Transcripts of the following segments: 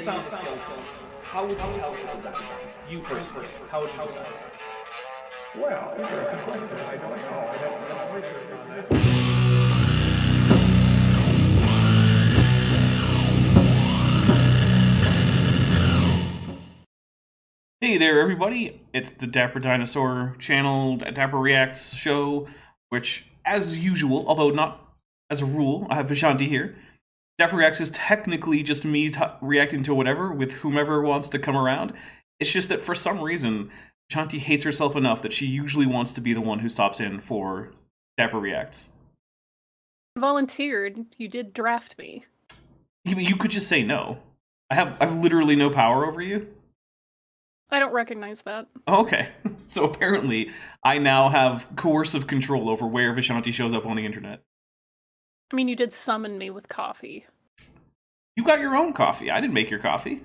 you found the skeleton, how would you tell people that? You personally, how would you decide? Well, interesting question. I don't know. I'd have to do some research on this. Hey there, everybody. It's the Dapper Dinosaur channel, Dapper Reacts show, which, as usual, although not as a rule, I have Vishanti here. Dapper Reacts is technically just me reacting to whatever with whomever wants to come around. It's just that for some reason, Vishanti hates herself enough that she usually wants to be the one who stops in for Dapper Reacts. I volunteered. You did draft me. You could just say no. I've literally no power over you. I don't recognize that. Okay, so apparently I now have coercive control over where Vishanti shows up on the internet. I mean, you did summon me with coffee. You got your own coffee. I didn't make your coffee.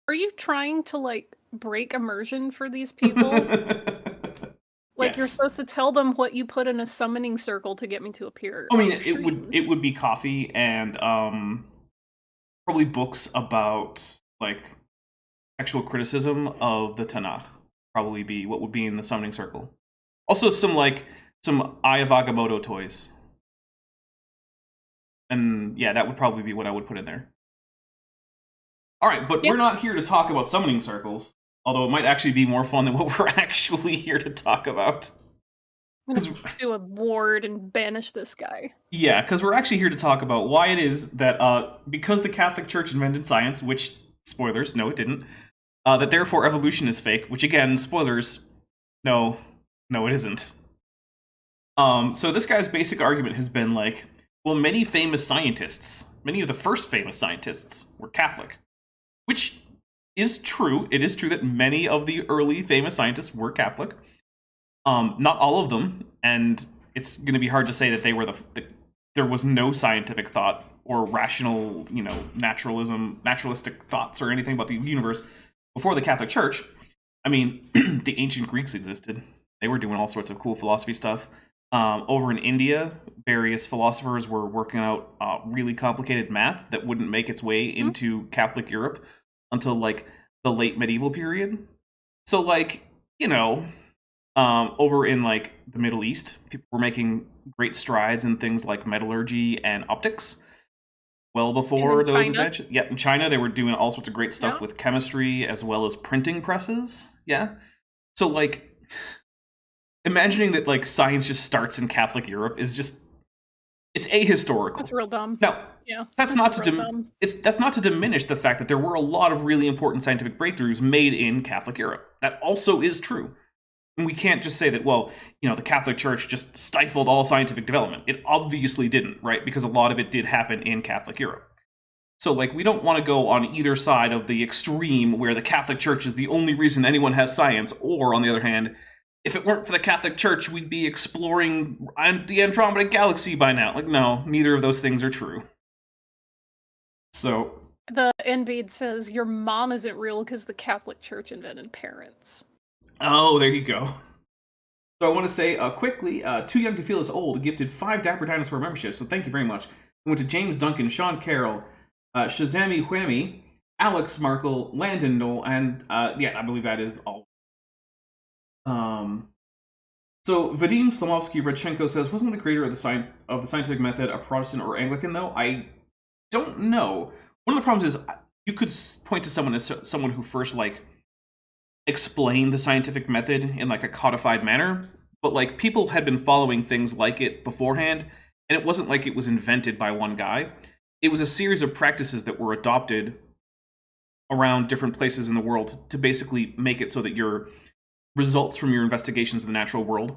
Are you trying to, like, break immersion for these people? Like, yes. You're supposed to tell them what you put in a summoning circle to get me to appear. I mean, it would be coffee and probably books about, like, actual criticism of the Tanakh. Probably be what would be in the summoning circle. Also some Eye of Agamotto toys. And yeah, that would probably be what I would put in there. Alright, but we're not here to talk about summoning circles. Although it might actually be more fun than what we're actually here to talk about. I'm gonna do a ward and banish this guy. Yeah, because we're actually here to talk about why it is that because the Catholic Church invented science, which, spoilers, no it didn't, that therefore evolution is fake, which again, spoilers, no it isn't. So this guy's basic argument has been like, well, many of the first famous scientists were Catholic. Which is true. It is true that many of the early famous scientists were Catholic. Not all of them, and it's going to be hard to say that they were there was no scientific thought or rational, naturalistic thoughts or anything about the universe before the Catholic Church. I mean, the ancient Greeks existed. They were doing all sorts of cool philosophy stuff. Over in India, various philosophers were working out really complicated math that wouldn't make its way into Catholic Europe until, like, the late medieval period. So, like, over in, like, the Middle East, people were making great strides in things like metallurgy and optics. Well before those inventions. Yeah, in China, they were doing all sorts of great stuff with chemistry as well as printing presses. Yeah. So, like, imagining that, like, science just starts in Catholic Europe is just, it's ahistorical. That's real dumb. Now, that's not to diminish the fact that there were a lot of really important scientific breakthroughs made in Catholic Europe. That also is true. And we can't just say that, well, the Catholic Church just stifled all scientific development. It obviously didn't, right? Because a lot of it did happen in Catholic Europe. So, like, we don't want to go on either side of the extreme where the Catholic Church is the only reason anyone has science, or, on the other hand, if it weren't for the Catholic Church, we'd be exploring the Andromeda Galaxy by now. Like, no, neither of those things are true. So the NBead says, your mom isn't real because the Catholic Church invented parents. Oh, there you go. So I want to say quickly, Too Young to Feel As Old gifted 5 Dapper Dinosaur memberships, so thank you very much. We went to James Duncan, Sean Carroll, Shazami Huemi, Alex Markle, Landon Knoll, and yeah, I believe that is all. So Vadim Slomovsky Redchenko says, wasn't the creator of the scientific method a Protestant or Anglican, though? I don't know. One of the problems is you could point to someone as someone who first, like, explained the scientific method in, like, a codified manner, but, like, people had been following things like it beforehand, and it wasn't like it was invented by one guy. It was a series of practices that were adopted around different places in the world to basically make it so that your results from your investigations of the natural world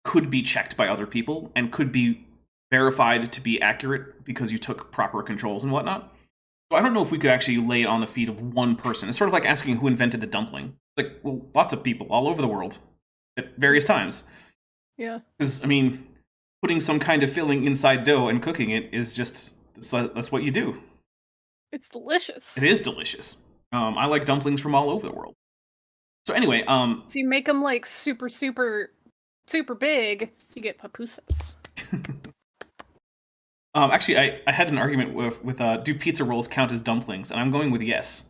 could be checked by other people and could be verified to be accurate because you took proper controls and whatnot. So I don't know if we could actually lay it on the feet of one person. It's sort of like asking who invented the dumpling. Like, well, lots of people all over the world at various times. Yeah. Because, I mean, putting some kind of filling inside dough and cooking it is just, that's what you do. It's delicious. It is delicious. I like dumplings from all over the world. So anyway, if you make them, like, super, super, super big, you get pupusas. Actually, I had an argument with do pizza rolls count as dumplings, and I'm going with yes,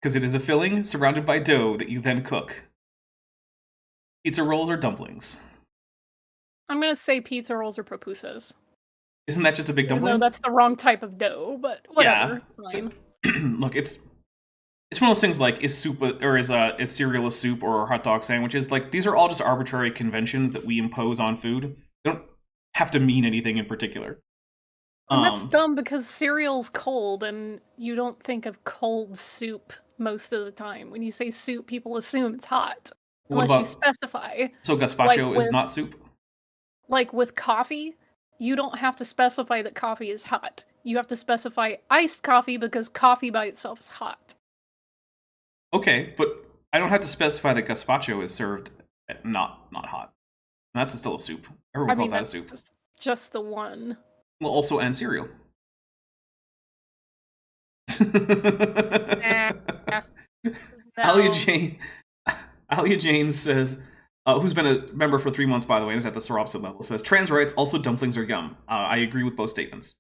because it is a filling surrounded by dough that you then cook. Pizza rolls are dumplings. I'm gonna say pizza rolls or pupusas. Isn't that just a big Even though dumpling? that's the wrong type of dough, but Yeah. whatever, fine. Look, it's one of those things like is soup or is cereal a soup or hot dog sandwiches? Like these are all just arbitrary conventions that we impose on food. They don't have to mean anything in particular. And that's dumb because cereal's cold, and you don't think of cold soup most of the time. When you say soup, people assume it's hot, What unless you about specify. so gazpacho Like is with not soup? like with coffee, you don't have to specify that coffee is hot. You have to specify iced coffee because coffee by itself is hot. Okay, but I don't have to specify that gazpacho is served not hot. And that's still a soup. Everyone calls that a that's soup. just the one. Well, also and cereal. Alia No. Jane, Alia Jane says, who's been a member for 3 months, by the way, and is at the Soropsit level, says, trans rights, also dumplings are yum. I agree with both statements.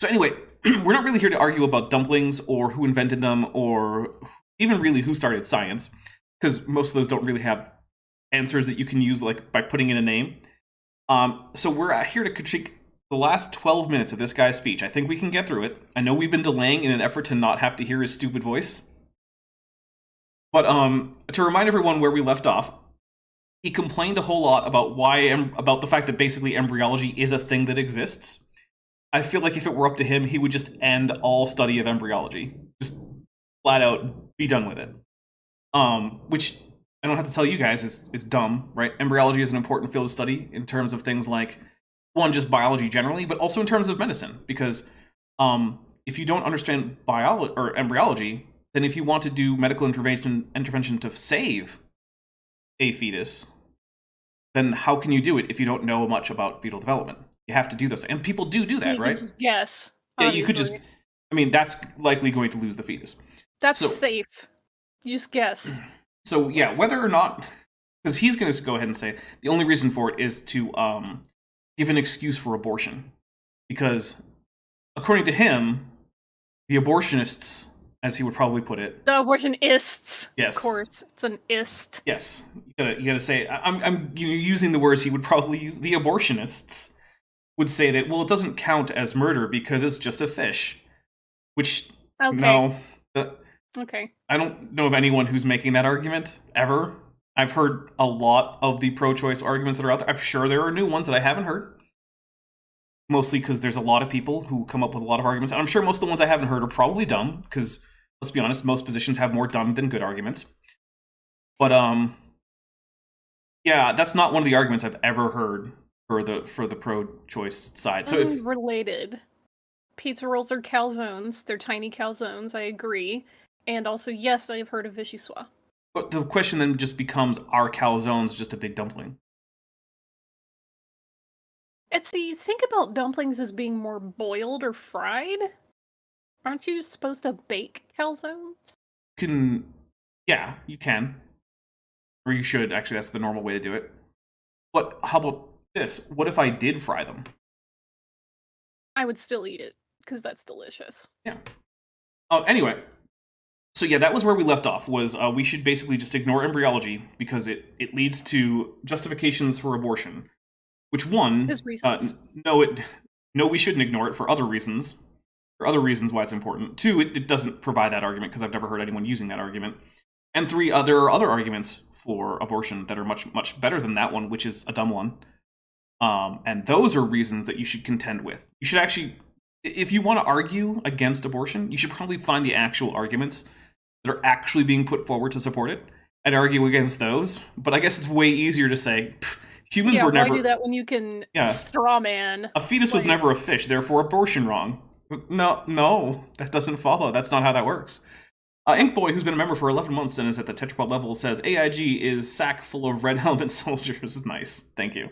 So anyway, we're not really here to argue about dumplings or who invented them or even really who started science, because most of those don't really have answers that you can use like by putting in a name. So we're here to critique the last 12 minutes of this guy's speech. I think we can get through it. I know we've been delaying in an effort to not have to hear his stupid voice. But to remind everyone where we left off, he complained a whole lot about about the fact that basically embryology is a thing that exists. I feel like if it were up to him, he would just end all study of embryology. Just flat out be done with it. Which I don't have to tell you guys is dumb, right? Embryology is an important field of study in terms of things like, one, just biology generally, but also in terms of medicine. Because if you don't understand biology or embryology, then if you want to do medical intervention to save a fetus, then how can you do it if you don't know much about fetal development? You have to do this, and people do that, You right? can just guess. Yeah, you could just. I mean, that's likely going to lose the fetus. That's safe. You just guess. So yeah, whether or not, because he's going to go ahead and say the only reason for it is to give an excuse for abortion, because according to him, the abortionists, as he would probably put it, The abortionists. Yes. Of course, it's an ist. Yes, you gotta say. I'm using the words he would probably use. The abortionists would say that, well, it doesn't count as murder because it's just a fish. Which Okay. no, Okay. I don't know of anyone who's making that argument ever. I've heard a lot of the pro-choice arguments that are out there. I'm sure there are new ones that I haven't heard. Mostly because there's a lot of people who come up with a lot of arguments. And I'm sure most of the ones I haven't heard are probably dumb, because let's be honest, most positions have more dumb than good arguments. But yeah, that's not one of the arguments I've ever heard for the pro-choice side. So if Related. Pizza rolls are calzones. They're tiny calzones, I agree. And also, yes, I've heard of vichyssoise. but the question then just becomes, are calzones just a big dumpling? And so you think about dumplings as being more boiled or fried? Aren't you supposed to bake calzones? Yeah, you can. Or you should, actually, that's the normal way to do it. But how about this? What if I did fry them? I would still eat it, because that's delicious. Yeah. Anyway, so yeah, that was where we left off, was we should basically just ignore embryology because it leads to justifications for abortion. Which, one, His reasons. no, we shouldn't ignore it for other reasons. For other reasons why it's important. Two, it doesn't provide that argument because I've never heard anyone using that argument. And three, there are other arguments for abortion that are much, much better than that one, which is a dumb one. And those are reasons that you should contend with. You should actually, if you want to argue against abortion, you should probably find the actual arguments that are actually being put forward to support it and argue against those. But I guess it's way easier to say, humans were never. Why do that when you can straw man? A fetus was never a fish, therefore abortion wrong. No, that doesn't follow. That's not how that works. Inkboy, who's been a member for 11 months and is at the tetrapod level, says AIG is sack full of red helmet soldiers. This is nice. Thank you.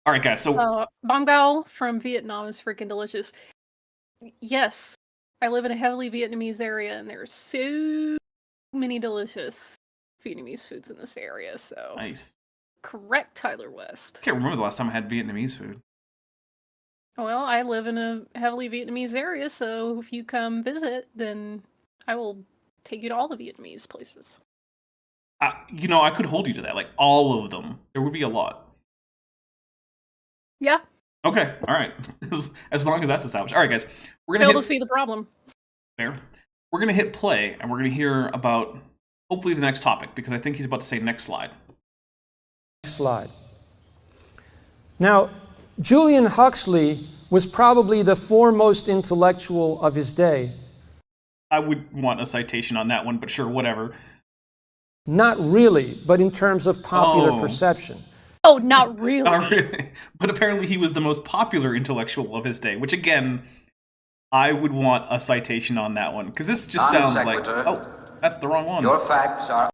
All right, guys. So Bong Bao from Vietnam is freaking delicious. Yes, I live in a heavily Vietnamese area, and there's so many delicious Vietnamese foods in this area. So nice. Correct, Tyler West. I can't remember the last time I had Vietnamese food. Well, I live in a heavily Vietnamese area, so if you come visit, then I will take you to all the Vietnamese places. I could hold you to that, like all of them. There would be a lot. Yeah. Okay, all right. As long as that's established. All right, guys, we're Fail gonna to see the problem. Fair. We're gonna hit play, and we're gonna hear about hopefully the next topic, because I think he's about to say next slide. Next slide. Now, Julian Huxley was probably the foremost intellectual of his day. I would want a citation on that one, but sure, whatever. Not really, but in terms of popular perception. Oh, not really. Not really. But apparently he was the most popular intellectual of his day, which again, I would want a citation on that one, because this just sounds like, oh, that's the wrong one. Your facts are...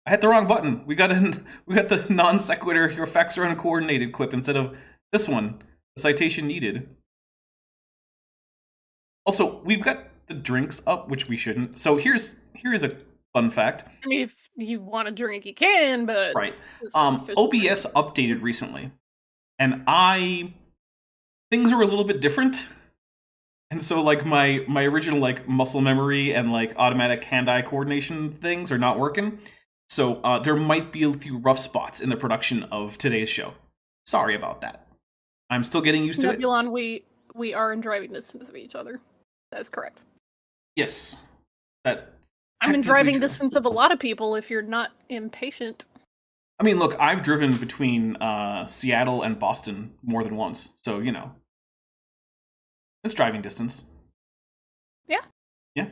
I hit the wrong button. We got the non sequitur, your facts are uncoordinated clip instead of this one, the citation needed. Also, we've got the drinks up, which we shouldn't. So here's a fun fact. I mean, if you want to drink, you can, but... Right. OBS updated recently, and things are a little bit different. And so, like, my original, like, muscle memory and, like, automatic hand-eye coordination things are not working. So there might be a few rough spots in the production of today's show. Sorry about that. I'm still getting used to it. Nebulon, we are in driving distance of each other. That's correct. Yes. I'm in driving distance of a lot of people if you're not impatient. I mean, look, I've driven between Seattle and Boston more than once, so, you know. It's driving distance. Yeah. Yeah.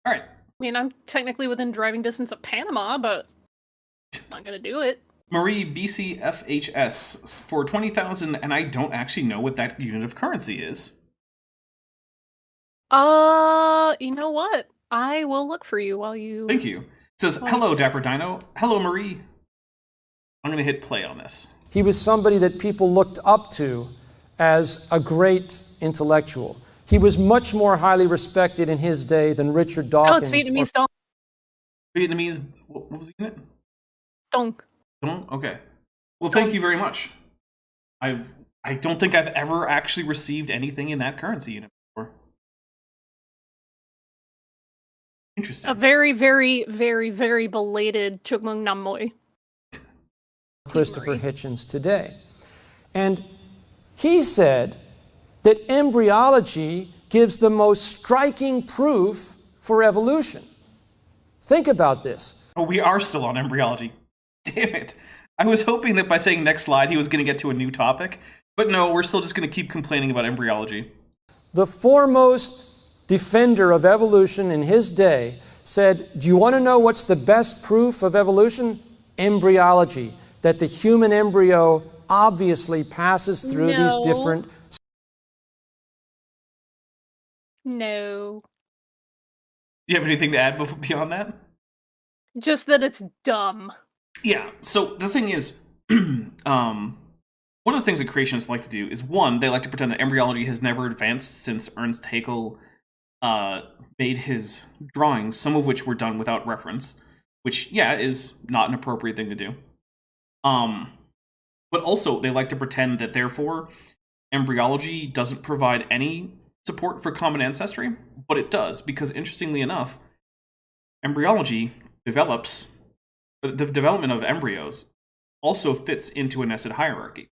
All right. I mean, I'm technically within driving distance of Panama, but I'm not going to do it. Marie BCFHS for 20,000, and I don't actually know what that unit of currency is. You know what? I will look for you while you... Thank you. It says, hello, Dapper Dino. Hello, Marie. I'm going to hit play on this. He was somebody that people looked up to as a great intellectual. He was much more highly respected in his day than Richard Dawkins. Oh, it's Vietnamese Dong. Vietnamese, what was the unit? Dong. Dong? Okay. Well, thank you very much. I don't think I've ever actually received anything in that currency unit before. Interesting. A very, very, very, very belated Chukmung Nam Moi. Christopher Hitchens today. And he said that embryology gives the most striking proof for evolution. Think about this. Oh, we are still on embryology. Damn it. I was hoping that by saying next slide, he was going to get to a new topic. But no, we're still just going to keep complaining about embryology. The foremost defender of evolution in his day said, do you want to know what's the best proof of evolution? Embryology. That the human embryo obviously passes through these different... No. Do you have anything to add beyond that? Just that it's dumb. Yeah, so the thing is, one of the things that creationists like to do is, one, they like to pretend that embryology has never advanced since Ernst Haeckel made his drawings, some of which were done without reference, which, yeah, is not an appropriate thing to do. But also, they like to pretend that, therefore, embryology doesn't provide any support for common ancestry, but it does, because interestingly enough, embryology develops, the development of embryos also fits into a nested hierarchy.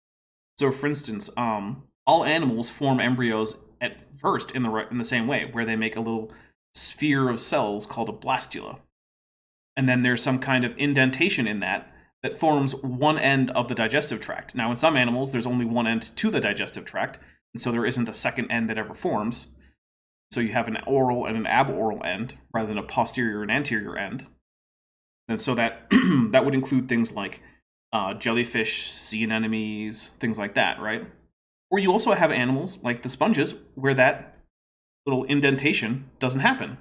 So, for instance, all animals form embryos at first in the same way, where they make a little sphere of cells called a blastula. And then there's some kind of indentation in that forms one end of the digestive tract. Now, in some animals, there's only one end to the digestive tract, and so there isn't a second end that ever forms. So you have an oral and an aboral end, rather than a posterior and anterior end. And so that that would include things like jellyfish, sea anemones, things like that, right? Or you also have animals, like the sponges, where that little indentation doesn't happen.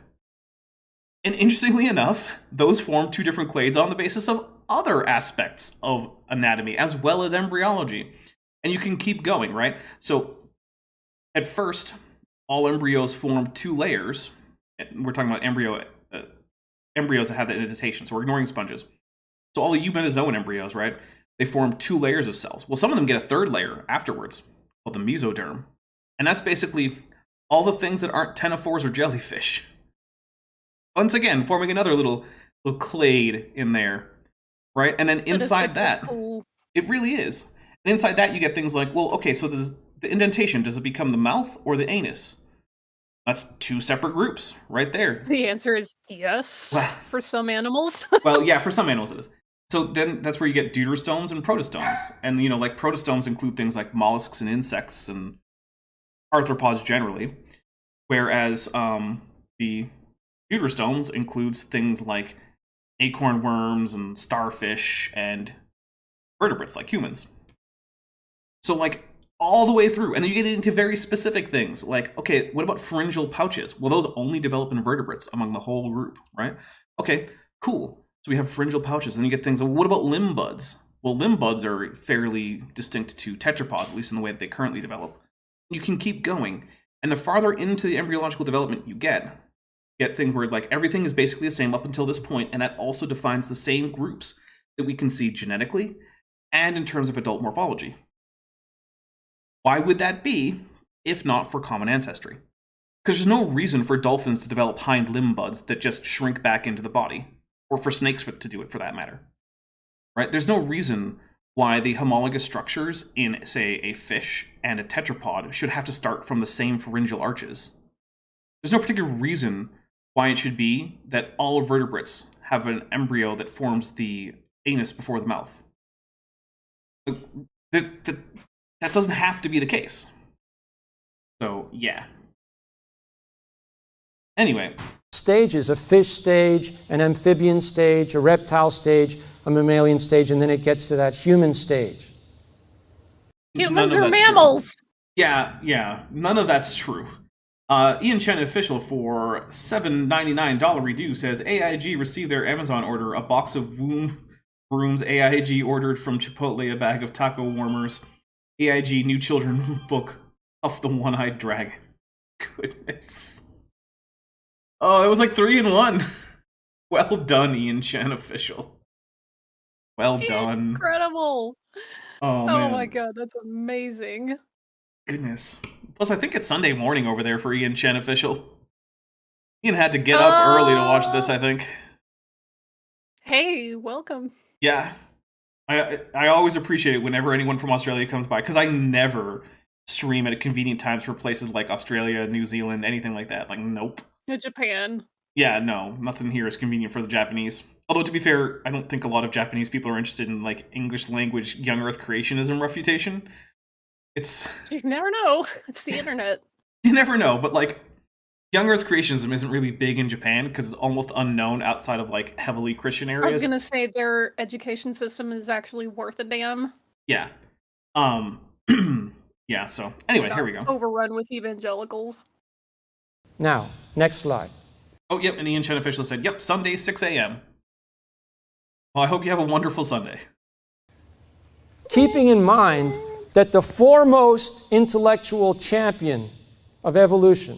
And interestingly enough, those form two different clades on the basis of other aspects of anatomy, as well as embryology. And you can keep going, right? So, at first, all embryos form two layers. We're talking about embryos that have that indentation, so we're ignoring sponges. So all the eumenozoan embryos, right? They form two layers of cells. Well, some of them get a third layer afterwards, called the mesoderm. And that's basically all the things that aren't ctenophores or jellyfish. Once again, forming another little clade in there, right? And then inside that, cool. it really is. And inside that, you get things like, well, okay, so this, the indentation, does it become the mouth or the anus? That's two separate groups right there. The answer is yes, for some animals. Well, yeah, for some animals it is. So then that's where you get deuterostomes and protostomes. And, you know, like protostomes include things like mollusks and insects and arthropods generally. Whereas the deuterostomes includes things like acorn worms and starfish and vertebrates like humans. So, like, all the way through. And then you get into very specific things like, okay, what about pharyngeal pouches? Well, those only develop in vertebrates among the whole group, right? Okay, cool. So we have pharyngeal pouches. And you get things like, what about limb buds? Well, limb buds are fairly distinct to tetrapods, at least in the way that they currently develop. You can keep going. And the farther into the embryological development you get things where, like, everything is basically the same up until this point, and that also defines the same groups that we can see genetically and in terms of adult morphology. Why would that be, if not for common ancestry? Because there's no reason for dolphins to develop hind limb buds that just shrink back into the body, or for snakes to do it for that matter. Right? There's no reason why the homologous structures in, say, a fish and a tetrapod should have to start from the same pharyngeal arches. There's no particular reason why it should be that all vertebrates have an embryo that forms the anus before the mouth. That doesn't have to be the case. So, yeah. Anyway. Stages, a fish stage, an amphibian stage, a reptile stage, a mammalian stage, and then it gets to that human stage. Humans are mammals! True. Yeah, none of that's true. Ian Chen, official for $7.99 redo, says AIG received their Amazon order, a box of Brooms. AIG ordered from Chipotle a bag of taco warmers. AIG New Children book of the One-Eyed Dragon. Goodness. Oh, that was like 3 in 1. Well done, Ian Chen, official. Well done. Incredible. Oh, man. My god, that's amazing. Goodness. Plus, I think it's Sunday morning over there for Ian Chen, official. Ian had to get up early to watch this, I think. Hey, welcome. Yeah. I always appreciate it whenever anyone from Australia comes by, because I never stream at convenient times for places like Australia, New Zealand, anything like that. Like, nope. Japan. Yeah, no. Nothing here is convenient for the Japanese. Although, to be fair, I don't think a lot of Japanese people are interested in, like, English language young earth creationism refutation. You never know. It's the internet. You never know, but, like, young earth creationism isn't really big in Japan because it's almost unknown outside of, like, heavily Christian areas. I was gonna say their education system is actually worth a damn. Yeah. Yeah, so anyway, here we go. Overrun with evangelicals. Now, next slide. Oh, yep, and Ian Chen official said, yep, Sunday, 6 a.m. Well, I hope you have a wonderful Sunday. Keeping in mind that the foremost intellectual champion of evolution,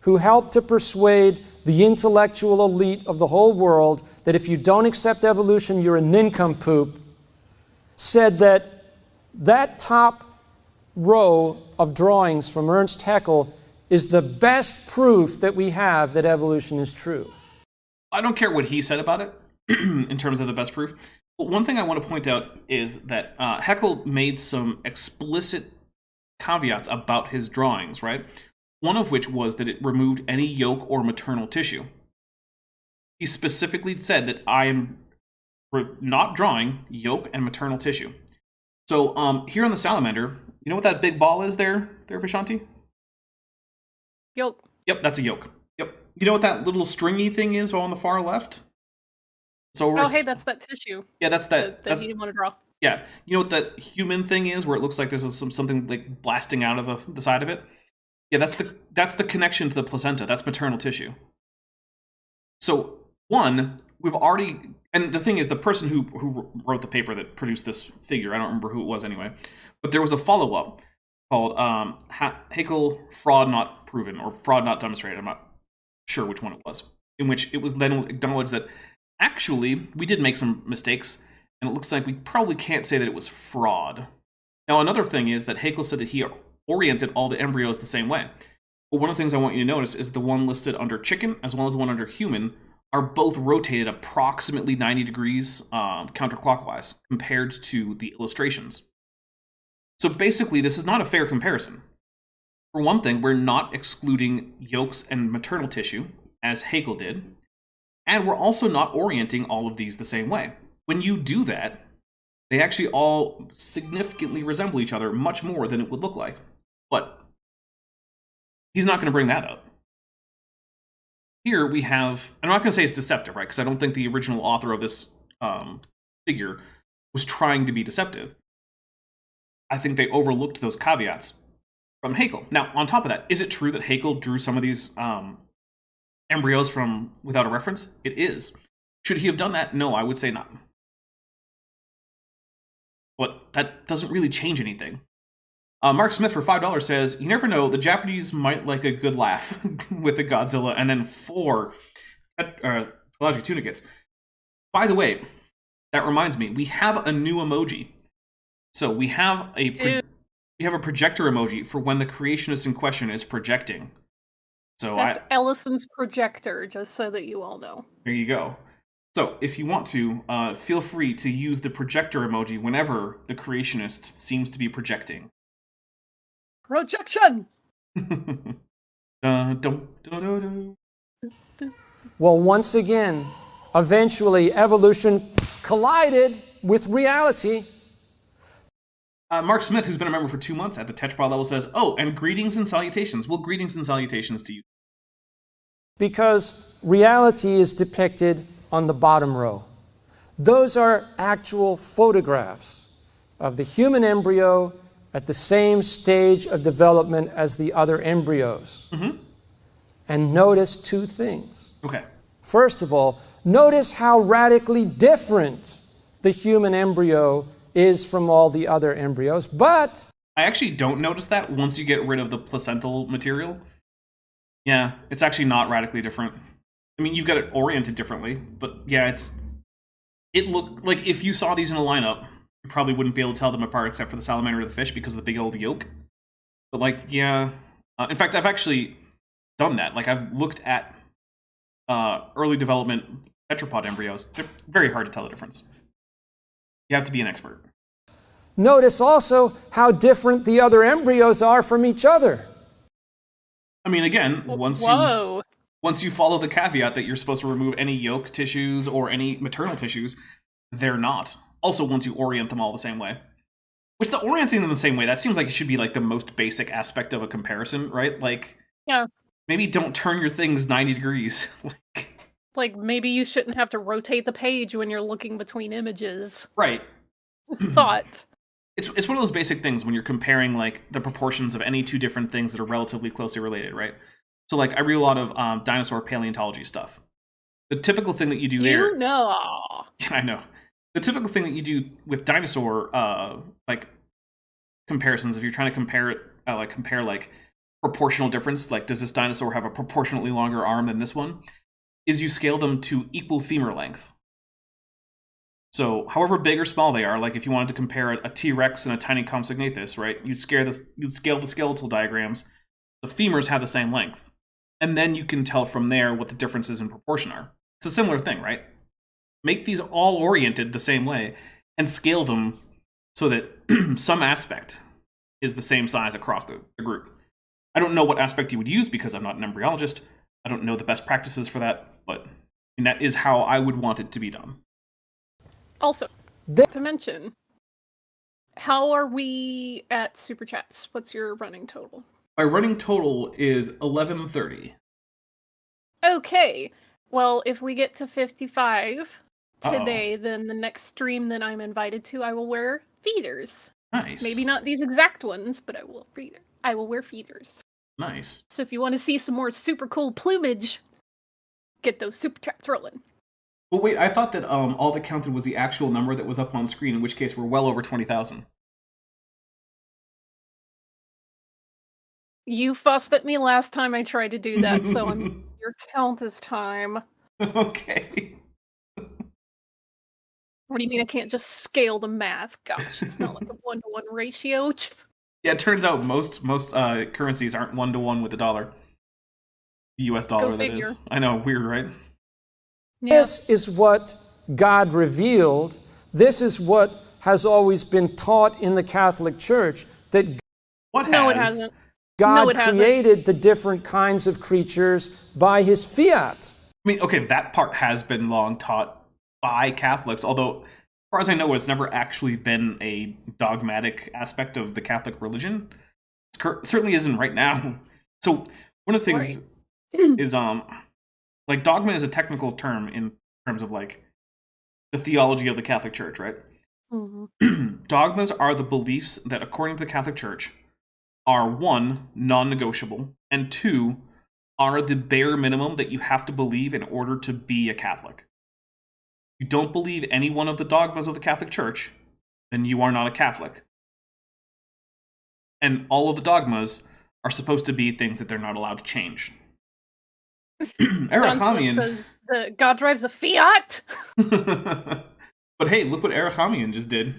who helped to persuade the intellectual elite of the whole world that if you don't accept evolution, you're a nincompoop, said that that top row of drawings from Ernst Haeckel is the best proof that we have that evolution is true. I don't care what he said about it in terms of the best proof. But one thing I want to point out is that Haeckel made some explicit caveats about his drawings, right? One of which was that it removed any yolk or maternal tissue. He specifically said that I am not drawing yolk and maternal tissue. So here on the salamander, you know what that big ball is there Vishanti? Yolk. Yep, that's a yolk. Yep. You know what that little stringy thing is on the far left? So hey, that's that tissue. Yeah, that's that. That you didn't want to draw. Yeah, you know what that human thing is, where it looks like there's something like blasting out of the side of it. Yeah, that's the connection to the placenta. That's maternal tissue. So we've already, and the thing is, the person who wrote the paper that produced this figure, I don't remember who it was anyway, but there was a follow-up called Haeckel Fraud Not Proven, or Fraud Not Demonstrated. I'm not sure which one it was, in which it was then acknowledged that actually we did make some mistakes, and it looks like we probably can't say that it was fraud. Now, another thing is that Haeckel said that he oriented all the embryos the same way. But one of the things I want you to notice is the one listed under chicken as well as the one under human are both rotated approximately 90 degrees counterclockwise compared to the illustrations. So basically, this is not a fair comparison. For one thing, we're not excluding yolks and maternal tissue, as Haeckel did, and we're also not orienting all of these the same way. When you do that, they actually all significantly resemble each other much more than it would look like. But he's not going to bring that up. Here we have, I'm not going to say it's deceptive, right? Because I don't think the original author of this figure was trying to be deceptive. I think they overlooked those caveats from Haeckel. Now, on top of that, is it true that Haeckel drew some of these embryos from without a reference? It is. Should he have done that? No, I would say not. But that doesn't really change anything. Mark Smith for $5 says, you never know, the Japanese might like a good laugh with the Godzilla, and then 4 Theological tunicates. By the way, that reminds me, we have a new emoji. So we have a projector emoji for when the creationist in question is projecting. So that's Ellison's projector, just so that you all know. There you go. So if you want to, feel free to use the projector emoji whenever the creationist seems to be projecting. Projection! Well, once again, eventually evolution collided with reality. Mark Smith, who's been a member for 2 months at the Tetrapod level, says, oh, and greetings and salutations. Well, greetings and salutations to you. Because reality is depicted on the bottom row. Those are actual photographs of the human embryo at the same stage of development as the other embryos. Mm-hmm. And notice 2 things. Okay. First of all, notice how radically different the human embryo is from all the other embryos, but I actually don't notice that once you get rid of the placental material. Yeah, it's actually not radically different. I mean, you've got it oriented differently, but yeah, it looked like if you saw these in a lineup, you probably wouldn't be able to tell them apart except for the salamander or the fish because of the big old yolk. But like, yeah, in fact, I've actually done that. Like, I've looked at early development tetrapod embryos. They're very hard to tell the difference. You have to be an expert. Notice also how different the other embryos are from each other. I mean, again, once you follow the caveat that you're supposed to remove any yolk tissues or any maternal tissues, they're not. Also, once you orient them all the same way. Which, the orienting them the same way, that seems like it should be like the most basic aspect of a comparison, right? Like, yeah, maybe don't turn your things 90 degrees. Like, maybe you shouldn't have to rotate the page when you're looking between images. Right. Just thought. It's one of those basic things when you're comparing, like, the proportions of any 2 different things that are relatively closely related, right? So, like, I read a lot of dinosaur paleontology stuff. The typical thing that you do there... You know. I know. The typical thing that you do with dinosaur, like, comparisons, if you're trying to compare proportional difference, like, does this dinosaur have a proportionately longer arm than this one, is you scale them to equal femur length. So, however big or small they are, like if you wanted to compare a T-Rex and a tiny Compsognathus, right, you'd scale the skeletal diagrams. The femurs have the same length. And then you can tell from there what the differences in proportion are. It's a similar thing, right? Make these all oriented the same way and scale them so that some aspect is the same size across the group. I don't know what aspect you would use because I'm not an embryologist. I don't know the best practices for that, but that is how I would want it to be done. Also, to mention, how are we at Super Chats? What's your running total? My running total is 1130. Okay. Well, if we get to 55 today, then the next stream that I'm invited to, I will wear feeders. Nice. Maybe not these exact ones, but I will wear feeders. Nice. So if you want to see some more super cool plumage, get those Super Chats rolling. Well, wait, I thought that all that counted was the actual number that was up on screen, in which case we're well over 20,000. You fussed at me last time I tried to do that, so your count this time. Okay. What do you mean I can't just scale the math? Gosh, it's not like a 1-to-1 ratio. Yeah, it turns out most currencies aren't 1-to-1 with the dollar. The US dollar, that figure. is. I know, weird, right? Yeah. This is what God revealed. This is what has always been taught in the Catholic Church, that What has? No, it hasn't. God No, it hasn't. created the different kinds of creatures by his fiat. I mean, okay, that part has been long taught by Catholics, although, as far as I know, it's never actually been a dogmatic aspect of the Catholic religion. It certainly isn't right now. So one of the things is, like, dogma is a technical term in terms of, like, the theology of the Catholic Church, right? Mhm. Dogmas are the beliefs that, according to the Catholic Church, are 1, non-negotiable, and 2, are the bare minimum that you have to believe in order to be a Catholic. If you don't believe any one of the dogmas of the Catholic Church, then you are not a Catholic. And all of the dogmas are supposed to be things that they're not allowed to change. John Smith says that God drives a Fiat. But hey, look what Erechamian just did.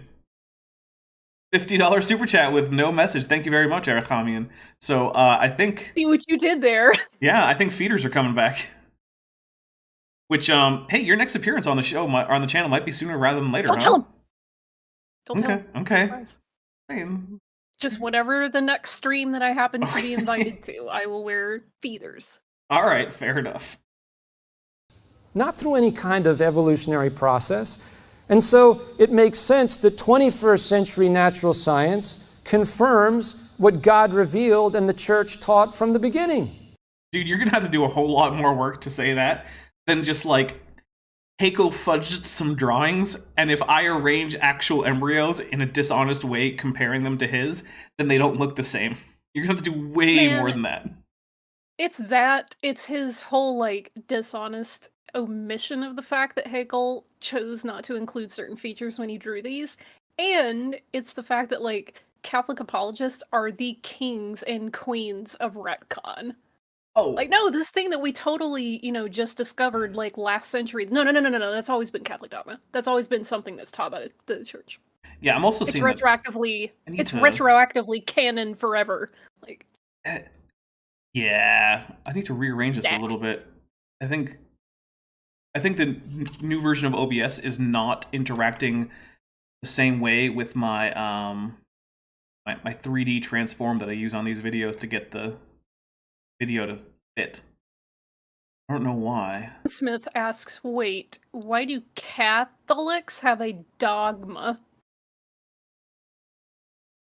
$50 super chat with no message. Thank you very much, Erechamian. So I think... See what you did there. Yeah, I think feeders are coming back. Which, hey, your next appearance on the show, or on the channel, might be sooner rather than later, Don't huh? tell him. Don't tell him. Okay. Surprise. Hey, Just whatever the next stream that I happen to be invited to, I will wear feeders. all right, fair enough. Not through any kind of evolutionary process. And so it makes sense that 21st century natural science confirms what God revealed and the church taught from the beginning. Dude, you're gonna have to do a whole lot more work to say that than just, like, Haeckel fudged some drawings, and if I arrange actual embryos in a dishonest way comparing them to his, then they don't look the same. You're gonna have to do way more than that. It's his whole, like, dishonest omission of the fact that Haeckel chose not to include certain features when he drew these, and it's the fact that, like, Catholic apologists are the kings and queens of retcon. Oh. Like, no, this thing that we totally, just discovered, like, last century. No, that's always been Catholic dogma. That's always been something that's taught by the church. Yeah, I'm also It's seeing retroactively, that it's retroactively canon forever. Like, yeah, I need to rearrange this a little bit. I think the new version of OBS is not interacting the same way with my my 3D transform that I use on these videos to get the video to fit. I don't know why. Smith asks, wait, why do Catholics have a dogma?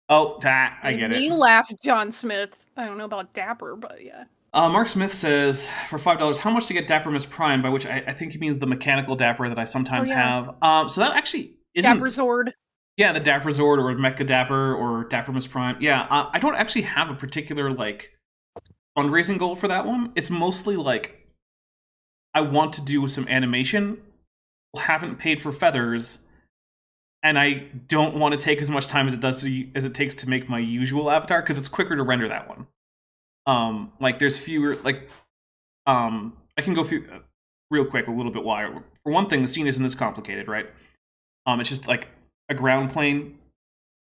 Oh, I get Me it. laugh, John Smith. I don't know about Dapper, but yeah. Mark Smith says, for $5, how much to get Dapper Miss Prime, by which I think he means the mechanical Dapper that I sometimes have. So that actually isn't... Dapper Zord. Yeah, the Dapper Zord, or Mecha Dapper, or Dapper Miss Prime. Yeah, I don't actually have a particular, like, fundraising goal for that one. It's mostly, like, I want to do some animation, haven't paid for feathers, and I don't want to take as much time as it takes to make my usual avatar, because it's quicker to render that one. Like, there's fewer, like, I can go through real quick a little bit why. For one thing, the scene isn't this complicated, right? It's just, like, a ground plane,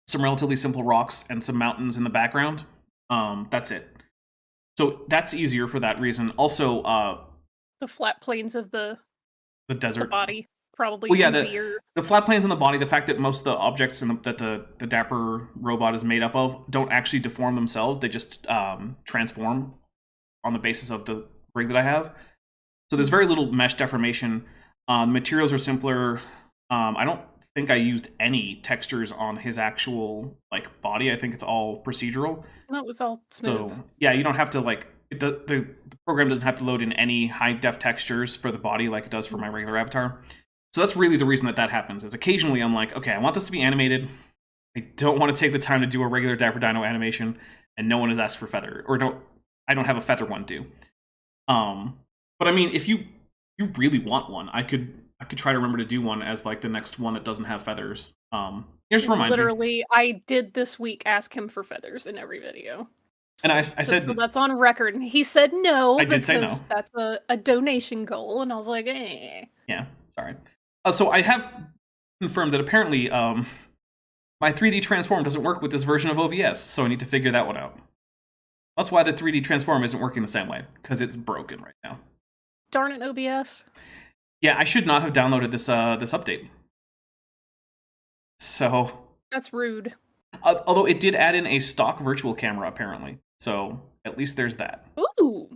some relatively simple rocks, and some mountains in the background. That's it. So that's easier for that reason. Also, the flat planes of the desert. The body. Probably easier. The flat planes on the body, the fact that most of the objects that the Dapper robot is made up of don't actually deform themselves, they just transform on the basis of the rig that I have. So there's very little mesh deformation. Materials are simpler. I don't think I used any textures on his actual, like, body. I think it's all procedural. No, it was all smooth. So yeah, you don't have to, like, the program doesn't have to load in any high def textures for the body like it does for my regular avatar. So that's really the reason that happens, is occasionally I'm like, okay, I want this to be animated. I don't want to take the time to do a regular Dapper Dino animation, and no one has asked for feather, or I don't have a feather one due. But I mean, if you really want one, I could try to remember to do one as, like, the next one that doesn't have feathers. Here's a reminder. Literally, I did this week ask him for feathers in every video. And I said... So that's on record, and he said no. I did say no. That's a donation goal, and I was like, eh. Yeah, sorry. So I have confirmed that apparently my 3D transform doesn't work with this version of OBS, so I need to figure that one out. That's why the 3D transform isn't working the same way, because it's broken right now. Darn it, OBS. Yeah, I should not have downloaded this this update. So... That's rude. Although it did add in a stock virtual camera, apparently. So, at least there's that. Ooh!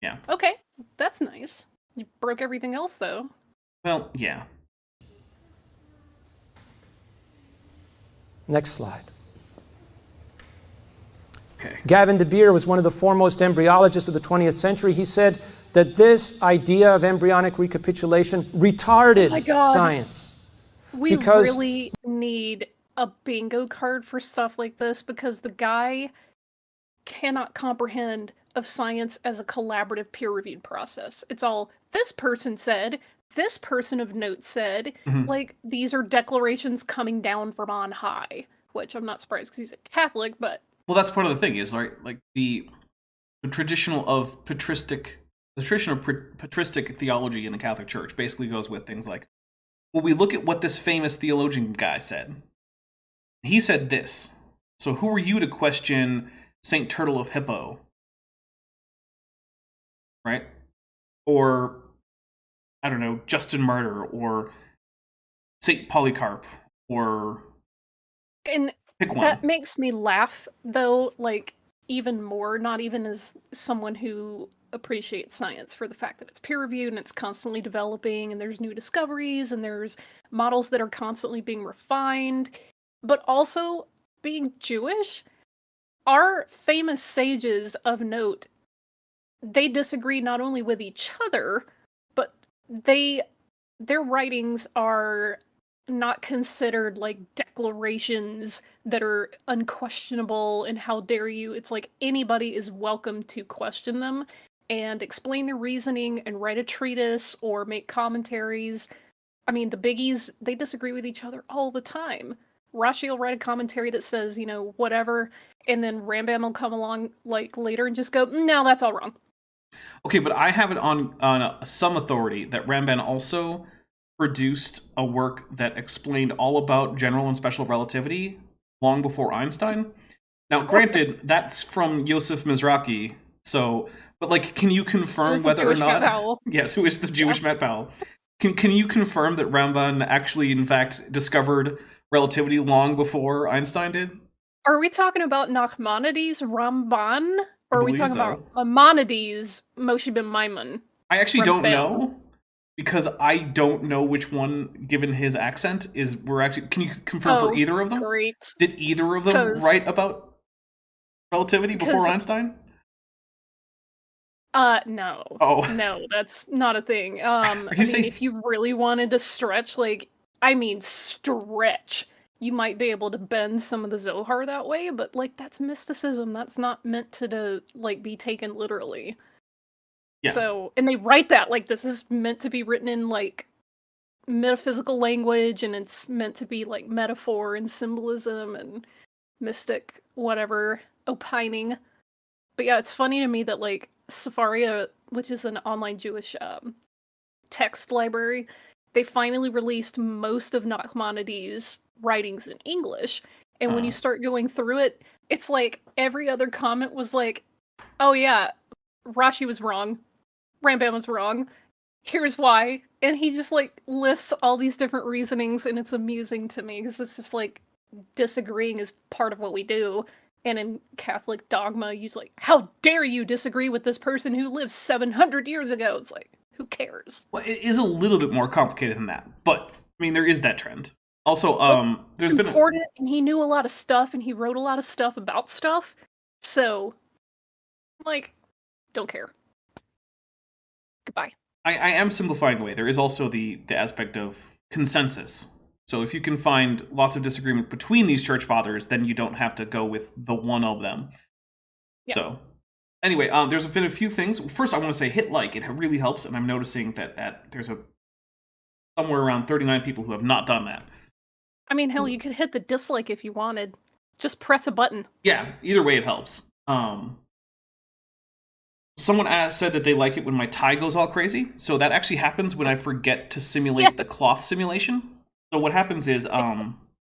Yeah. Okay, that's nice. You broke everything else, though. Well, yeah. Next slide. Okay. Gavin de Beer was one of the foremost embryologists of the 20th century. He said that this idea of embryonic recapitulation retarded science. We really need a bingo card for stuff like this, because the guy cannot comprehend of science as a collaborative peer-reviewed process. It's all, this person said, this person of note said, like, these are declarations coming down from on high, which I'm not surprised because he's a Catholic, but... Well, that's part of the thing, is like the tradition of patristic theology in the Catholic Church basically goes with things like, well, we look at what this famous theologian guy said. He said this. So who are you to question Saint Turtle of Hippo? Right? Or, I don't know, Justin Martyr, or Saint Polycarp, or and pick one. That makes me laugh, though, like, even more, not even as someone who appreciates science for the fact that it's peer-reviewed and it's constantly developing, and there's new discoveries, and there's models that are constantly being refined, but also being Jewish. Our famous sages of note, they disagree not only with each other, but their writings are not considered like declarations that are unquestionable and how dare you. It's like anybody is welcome to question them and explain their reasoning and write a treatise or make commentaries. I mean, the biggies, they disagree with each other all the time. Rashi will write a commentary that says, you know, whatever, and then Rambam will come along like later and just go, no, that's all wrong. Okay, but I have it on some authority that Ramban also produced a work that explained all about general and special relativity long before Einstein. Now, granted, that's from Yosef Mizrahi, so, but like, can you confirm whether or not... Yes, who is the Jewish Matt Powell. Can you confirm that Ramban actually, in fact, discovered relativity long before Einstein did? Are we talking about Nachmanides Ramban? Or are we talking so. about Maimonides, Moshe ben Maimon? I actually don't know, because I don't know which one, given his accent, is... Can you confirm for either of them? Great. Did either of them write about relativity before Einstein? No. Oh. No, that's not a thing. I mean, if you really wanted to stretch, like, I mean, stretch, you might be able to bend some of the Zohar that way, but, like, that's mysticism. That's not meant to like, be taken literally. Yeah. So, and they write that, like, this is meant to be written in, like, metaphysical language, and it's meant to be, like, metaphor and symbolism and mystic, whatever, opining. But yeah, it's funny to me that, like, Sefaria, which is an online Jewish text library, they finally released most of Nachmanides' writings in English. And when you start going through it, it's like every other comment was like, oh yeah, Rashi was wrong. Rambam was wrong. Here's why. And he just like lists all these different reasonings, and it's amusing to me because it's just like disagreeing is part of what we do. And in Catholic dogma, you're like, how dare you disagree with this person who lived 700 years ago? It's like, who cares? Well, it is a little bit more complicated than that, but I mean, there is that trend. Also, there's been important, and he knew a lot of stuff, and he wrote a lot of stuff about stuff. So, like, don't care. Goodbye. I am simplifying away. There is also the aspect of consensus. So if you can find lots of disagreement between these church fathers, then you don't have to go with the one of them. Yeah. So, anyway, there's been a few things. First, I want to say hit like. It really helps, and I'm noticing that there's somewhere around 39 people who have not done that. I mean, hell, you could hit the dislike if you wanted. Just press a button. Yeah, either way it helps. Someone said that they like it when my tie goes all crazy. So that actually happens when I forget to simulate the cloth simulation. So what happens is,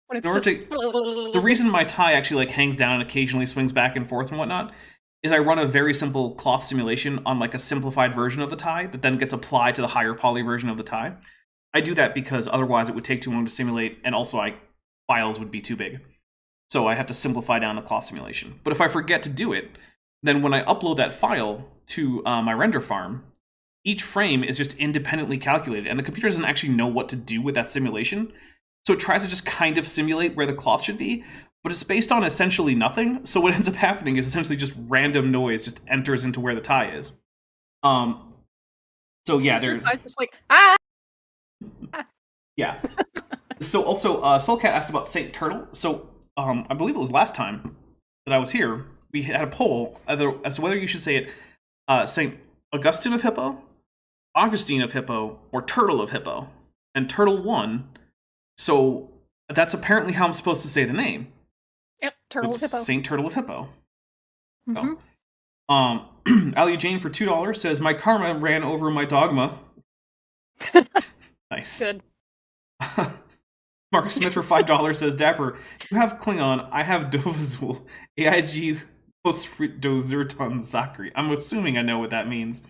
When it's in order just the reason my tie actually like hangs down and occasionally swings back and forth and whatnot is I run a very simple cloth simulation on like a simplified version of the tie that then gets applied to the higher poly version of the tie. I do that because otherwise it would take too long to simulate, and also files would be too big. So I have to simplify down the cloth simulation. But if I forget to do it, then when I upload that file to my render farm, each frame is just independently calculated, and the computer doesn't actually know what to do with that simulation. So it tries to just kind of simulate where the cloth should be, but it's based on essentially nothing. So what ends up happening is essentially just random noise just enters into where the tie is. So yeah, there's just like ah. Yeah. So also, Soulcat asked about Saint Turtle. So I believe it was last time that I was here, we had a poll as to whether you should say it Saint Augustine of Hippo, Augustine of Hippo, or Turtle of Hippo, and Turtle won. So that's apparently how I'm supposed to say the name. Yep, Turtle of Hippo. Saint Turtle of Hippo. Mm-hmm. So, Allie Jane for $2 says, my karma ran over my dogma. Nice. Good. Mark Smith for $5 says, Dapper, you have Klingon, I have Dovazul, AIG Postfritdozerton Zachary. I'm assuming I know what that means.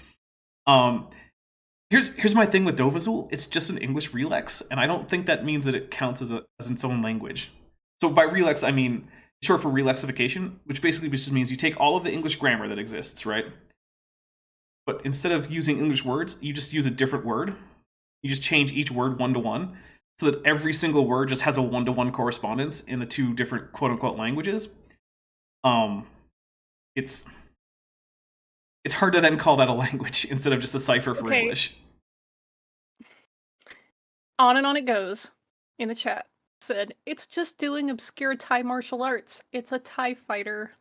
Here's my thing with Dovazul. It's just an English relex, and I don't think that means that it counts as its own language. So by relex, I mean short for relexification, which basically just means you take all of the English grammar that exists, right? But instead of using English words, you just use a different word. You just change each word one-to-one, so that every single word just has a one-to-one correspondence in the two different quote-unquote languages. It's hard to then call that a language instead of just a cipher for English. On and on it goes in the chat. Said, it's just doing obscure Thai martial arts. It's a Thai fighter.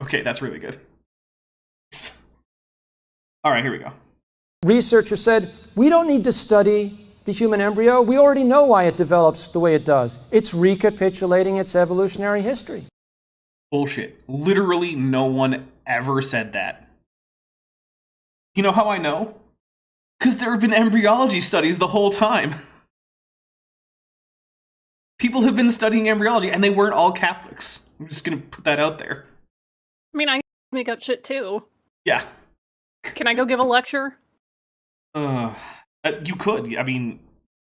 Okay, that's really good. All right, here we go. Researchers said, we don't need to study the human embryo. We already know why it develops the way it does. It's recapitulating its evolutionary history. Bullshit. Literally no one ever said that. You know how I know? Because there have been embryology studies the whole time. People have been studying embryology, and they weren't all Catholics. I'm just going to put that out there. I mean, I make up shit too. Yeah. Can I go give a lecture? You could. I mean,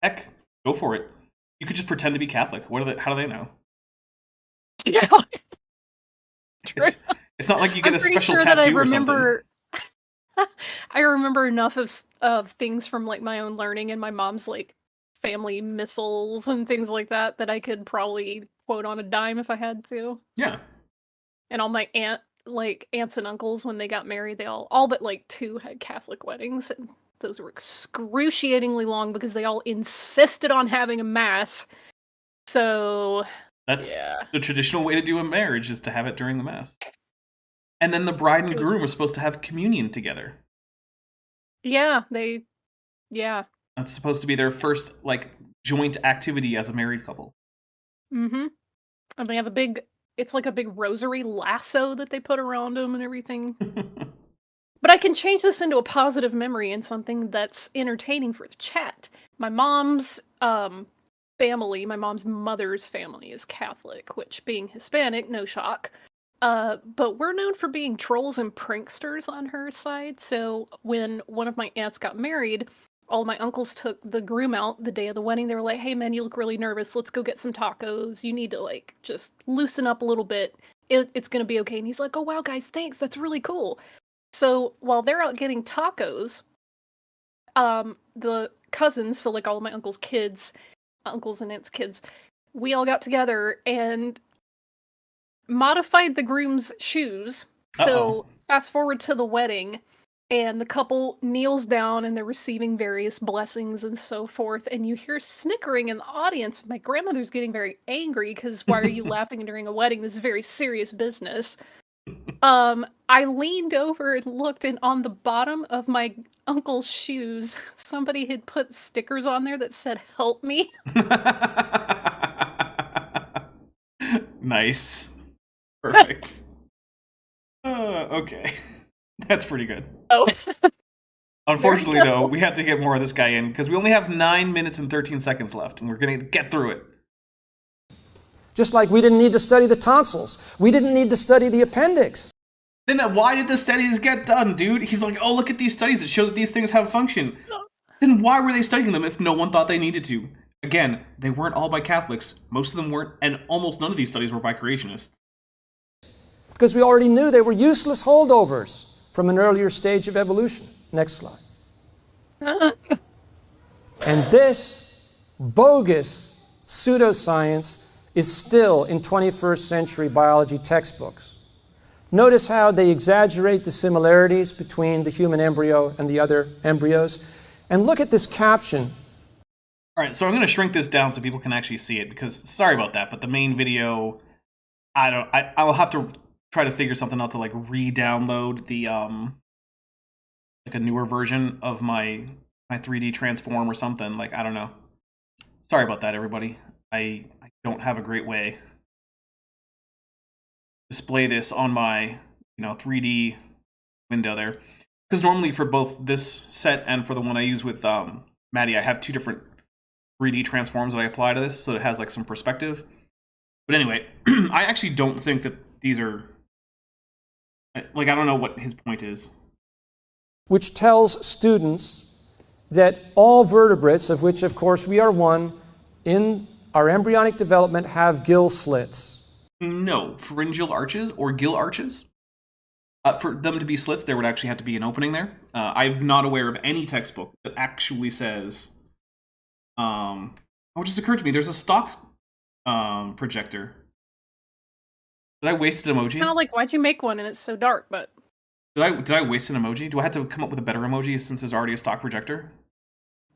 heck, go for it. You could just pretend to be Catholic. How do they know? Yeah. It's not like you get a special sure tattoo or something. I remember enough of things from like my own learning and my mom's like family missals and things like that that I could probably quote on a dime if I had to. Yeah. And all my aunts and uncles when they got married, they all but like 2 had Catholic weddings, and those were excruciatingly long because they all insisted on having a mass. So that's the traditional way to do a marriage, is to have it during the mass. And then the bride and groom are supposed to have communion together. Yeah. That's supposed to be their first, like, joint activity as a married couple. Mm-hmm. And they have it's like a big rosary lasso that they put around them and everything. But I can change this into a positive memory and something that's entertaining for the chat. My mom's family, my mom's mother's family is Catholic, which being Hispanic, no shock. But we're known for being trolls and pranksters on her side. So when one of my aunts got married, all my uncles took the groom out the day of the wedding. They were like, hey man, you look really nervous. Let's go get some tacos. You need to like just loosen up a little bit. It's going to be okay. And he's like, oh wow, guys, thanks. That's really cool. So while they're out getting tacos, the cousins, so like all of my uncles' kids, uncles and aunts' kids, we all got together and modified the groom's shoes. So fast forward to the wedding, and the couple kneels down and they're receiving various blessings and so forth, and you hear snickering in the audience. My grandmother's getting very angry because why are you laughing during a wedding? This is very serious business. I leaned over and looked, and on the bottom of my uncle's shoes, somebody had put stickers on there that said, help me. Nice. Perfect. Okay. That's pretty good. Oh. Unfortunately, though, we have to get more of this guy in because we only have 9 minutes and 13 seconds left, and we're going to get through it. Just like we didn't need to study the tonsils. We didn't need to study the appendix. Then why did the studies get done, dude? He's like, oh, look at these studies that show that these things have function. Then why were they studying them if no one thought they needed to? Again, they weren't all by Catholics. Most of them weren't, and almost none of these studies were by creationists. Because we already knew they were useless holdovers from an earlier stage of evolution. Next slide. And this bogus pseudoscience is still in 21st century biology textbooks. Notice how they exaggerate the similarities between the human embryo and the other embryos. And look at this caption. All right, so I'm going to shrink this down so people can actually see it, because sorry about that, but the main video, I will have to try to figure something out to like re-download the like a newer version of my 3D transform or something. Like, I don't know. Sorry about that, everybody. I don't have a great way to display this on my 3D window there, because normally for both this set and for the one I use with Maddie, I have two different 3D transforms that I apply to this, so it has like some perspective. But anyway, I actually don't think that these are like, I don't know what his point is. Which tells students that all vertebrates, of which of course we are one, in our embryonic development have gill slits. No, pharyngeal arches or gill arches. For them to be slits, there would actually have to be an opening there. I'm not aware of any textbook that actually says... oh, it just occurred to me, there's a stock projector. Did I waste an emoji? Kind of like, why'd you make one and it's so dark, but... Did I waste an emoji? Do I have to come up with a better emoji since there's already a stock projector?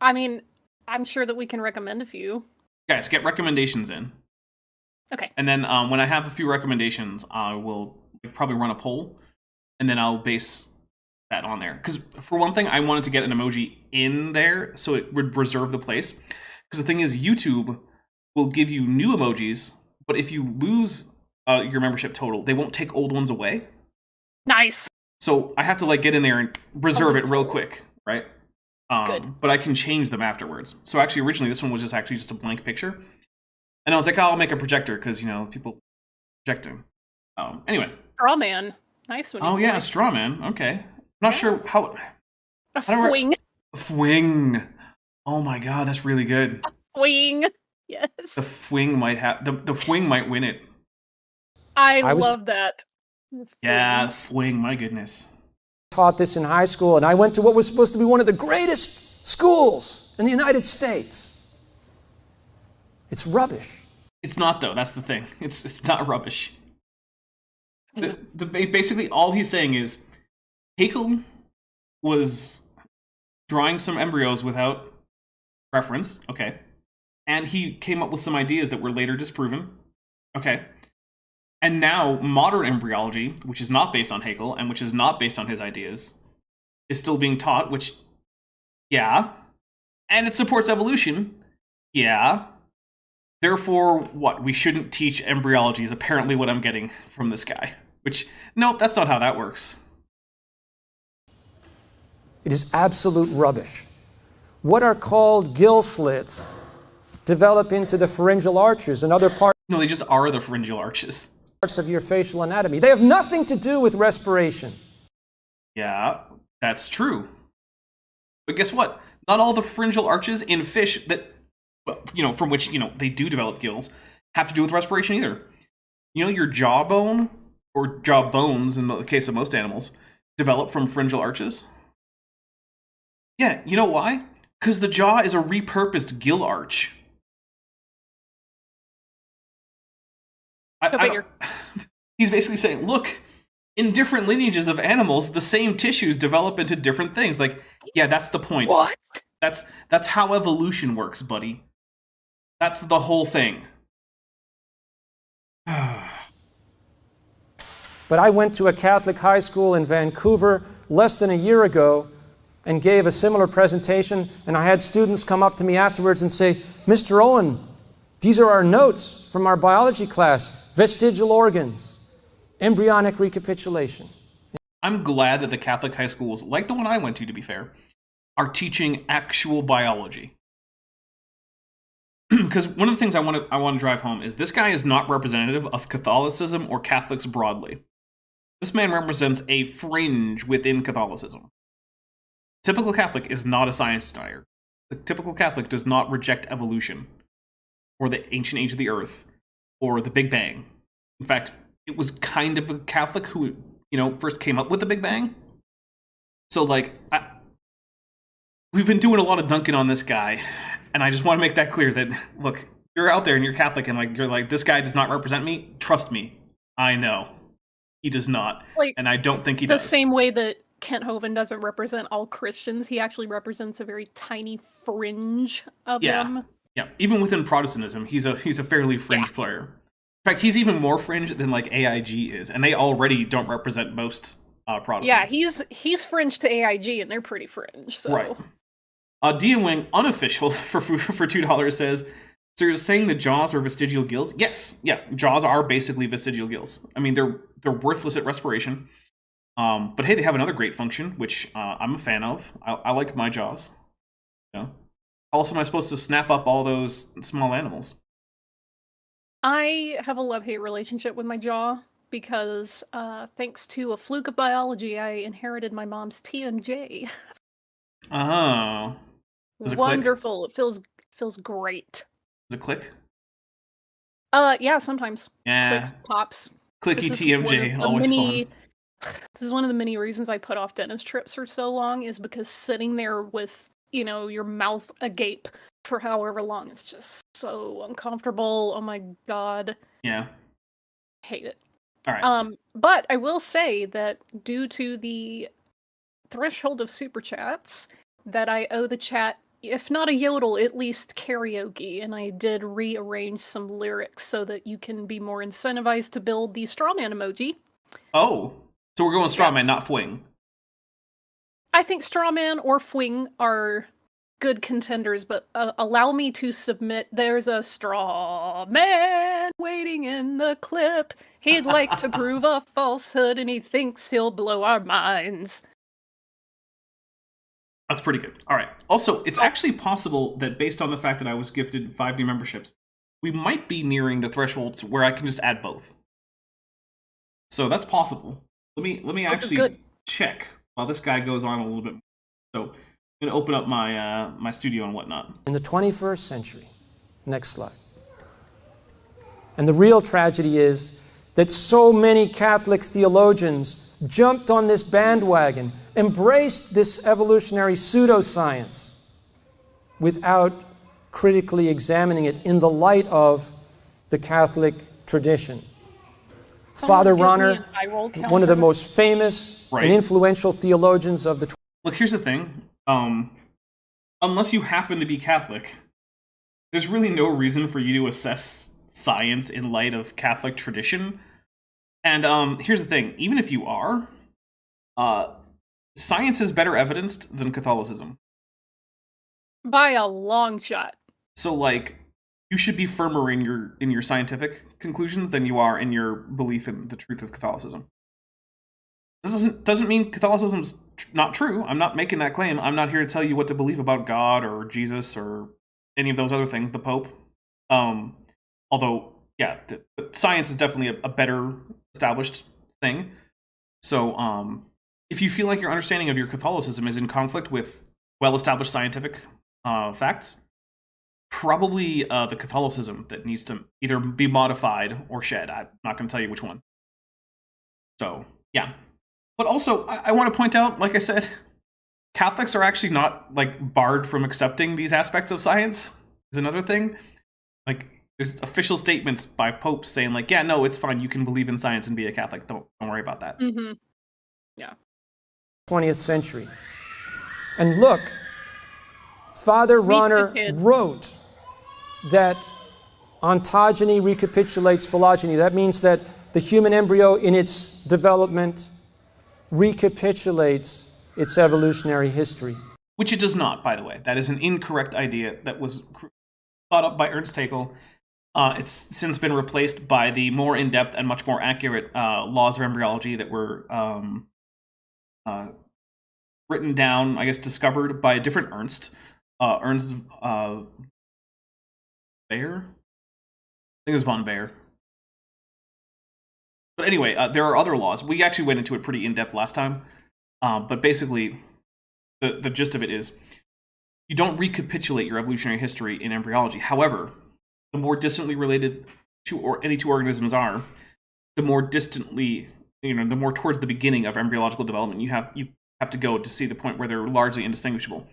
I mean, I'm sure that we can recommend a few. Guys, get recommendations in. Okay. And then when I have a few recommendations, I will probably run a poll, and then I'll base that on there. Because for one thing, I wanted to get an emoji in there so it would reserve the place. Because the thing is, YouTube will give you new emojis, but if you lose your membership total, they won't take old ones away. Nice. So I have to like get in there and reserve it real quick, right? Good. But I can change them afterwards. So actually, originally this one was just a blank picture, and I was like, oh, I'll make a projector because people projecting. Anyway. Straw man, nice one. Oh yeah, straw man. Okay, I'm not sure how. A fwing. Fwing. Oh my god, that's really good. A fwing. Yes. The fwing might have the fwing might win it. I love that. Yeah, fwing. My goodness. Taught this in high school, and I went to what was supposed to be one of the greatest schools in the United States. It's rubbish. It's not, though. That's the thing. It's not rubbish. Basically, all he's saying is Haeckel was drawing some embryos without reference, okay, and he came up with some ideas that were later disproven, okay. And now, modern embryology, which is not based on Haeckel, and which is not based on his ideas, is still being taught, which, yeah. And it supports evolution, yeah. Therefore, what? We shouldn't teach embryology is apparently what I'm getting from this guy. Which, nope, that's not how that works. It is absolute rubbish. What are called gill slits develop into the pharyngeal arches and other parts. No, they just are the pharyngeal arches. Of your facial anatomy. They have nothing to do with respiration. Yeah, that's true. But guess what? Not all the pharyngeal arches in fish that, from which, they do develop gills, have to do with respiration either. Your jawbone, or jaw bones in the case of most animals, develop from pharyngeal arches. Yeah, you know why? Because the jaw is a repurposed gill arch. He's basically saying, look, in different lineages of animals, the same tissues develop into different things. Like, yeah, that's the point. What? That's how evolution works, buddy. That's the whole thing. But I went to a Catholic high school in Vancouver less than a year ago and gave a similar presentation, and I had students come up to me afterwards and say, Mr. Owen, these are our notes from our biology class. Vestigial organs, embryonic recapitulation. I'm glad that the Catholic high schools, like the one I went to be fair, are teaching actual biology. Because one of the things I want to drive home is this guy is not representative of Catholicism or Catholics broadly. This man represents a fringe within Catholicism. Typical Catholic is not a science denier. The typical Catholic does not reject evolution, or the ancient age of the earth, or the Big Bang. In fact, it was kind of a Catholic who, first came up with the Big Bang. So, we've been doing a lot of dunking on this guy, and I just want to make that clear that, look, you're out there and you're Catholic and you're like, this guy does not represent me. Trust me, I know. He does not. And I don't think he does. The same way that Kent Hovind doesn't represent all Christians, he actually represents a very tiny fringe of them. Yeah, even within Protestantism, he's a fairly fringe player. In fact, he's even more fringe than AIG is, and they already don't represent most Protestants. Yeah, he's fringe to AIG, and they're pretty fringe. So. Right. Dia Wing, unofficial for $2 says, so you're saying the jaws are vestigial gills? Yes, yeah, jaws are basically vestigial gills. I mean, they're worthless at respiration. But hey, they have another great function, which I'm a fan of. I like my jaws. How else am I supposed to snap up all those small animals? I have a love-hate relationship with my jaw because thanks to a fluke of biology, I inherited my mom's TMJ. Oh. Does it wonderful. Click? It feels great. Does it click? Yeah, sometimes. Yeah. Clicks, pops. Clicky TMJ, always fun. This is one of the many reasons I put off dentist trips for so long, is because sitting there with, your mouth agape for however long is just so uncomfortable. Oh my god. Yeah. Hate it. All right. But I will say that due to the threshold of super chats, that I owe the chat, if not a yodel, at least karaoke, and I did rearrange some lyrics so that you can be more incentivized to build the strawman emoji. Oh, so we're going strawman, not fwing. I think strawman or fwing are good contenders, but allow me to submit, there's a straw man waiting in the clip. He'd like to prove a falsehood, and he thinks he'll blow our minds. That's pretty good. All right. Also, it's actually possible that based on the fact that I was gifted 5 new memberships, we might be nearing the thresholds where I can just add both. So that's possible. Let me actually check while this guy goes on a little bit more. So I'm going to open up my studio and whatnot. In the 21st century. Next slide. And the real tragedy is that so many Catholic theologians jumped on this bandwagon, embraced this evolutionary pseudoscience without critically examining it in the light of the Catholic tradition. Father Ronner, one of the most famous and influential theologians of the... Look, here's the thing. Unless you happen to be Catholic, there's really no reason for you to assess science in light of Catholic tradition. And here's the thing. Even if you are, science is better evidenced than Catholicism. By a long shot. So, you should be firmer in your scientific conclusions than you are in your belief in the truth of Catholicism. That doesn't mean Catholicism's not true. I'm not making that claim. I'm not here to tell you what to believe about God or Jesus or any of those other things, the Pope. Although, yeah, science is definitely a better established thing. So, if you feel like your understanding of your Catholicism is in conflict with well-established scientific facts, probably the Catholicism that needs to either be modified or shed. I'm not going to tell you which one. So, yeah. But also, I want to point out, like I said, Catholics are actually not, barred from accepting these aspects of science, is another thing. There's official statements by popes saying, yeah, no, it's fine, you can believe in science and be a Catholic. Don't worry about that. Mm-hmm. Yeah. 20th century. And look, Father Ronner wrote that ontogeny recapitulates phylogeny. That means that the human embryo in its development recapitulates its evolutionary history. Which it does not, by the way. That is an incorrect idea that was thought up by Ernst Haeckel. It's since been replaced by the more in-depth and much more accurate laws of embryology that were written down, I guess, discovered by a different Ernst. Ernst Bayer? I think it was von Bayer. But anyway, there are other laws. We actually went into it pretty in-depth last time. But basically, the gist of it is, you don't recapitulate your evolutionary history in embryology. However, the more distantly related any two organisms are, the more distantly, the more towards the beginning of embryological development you have to go to see the point where they're largely indistinguishable.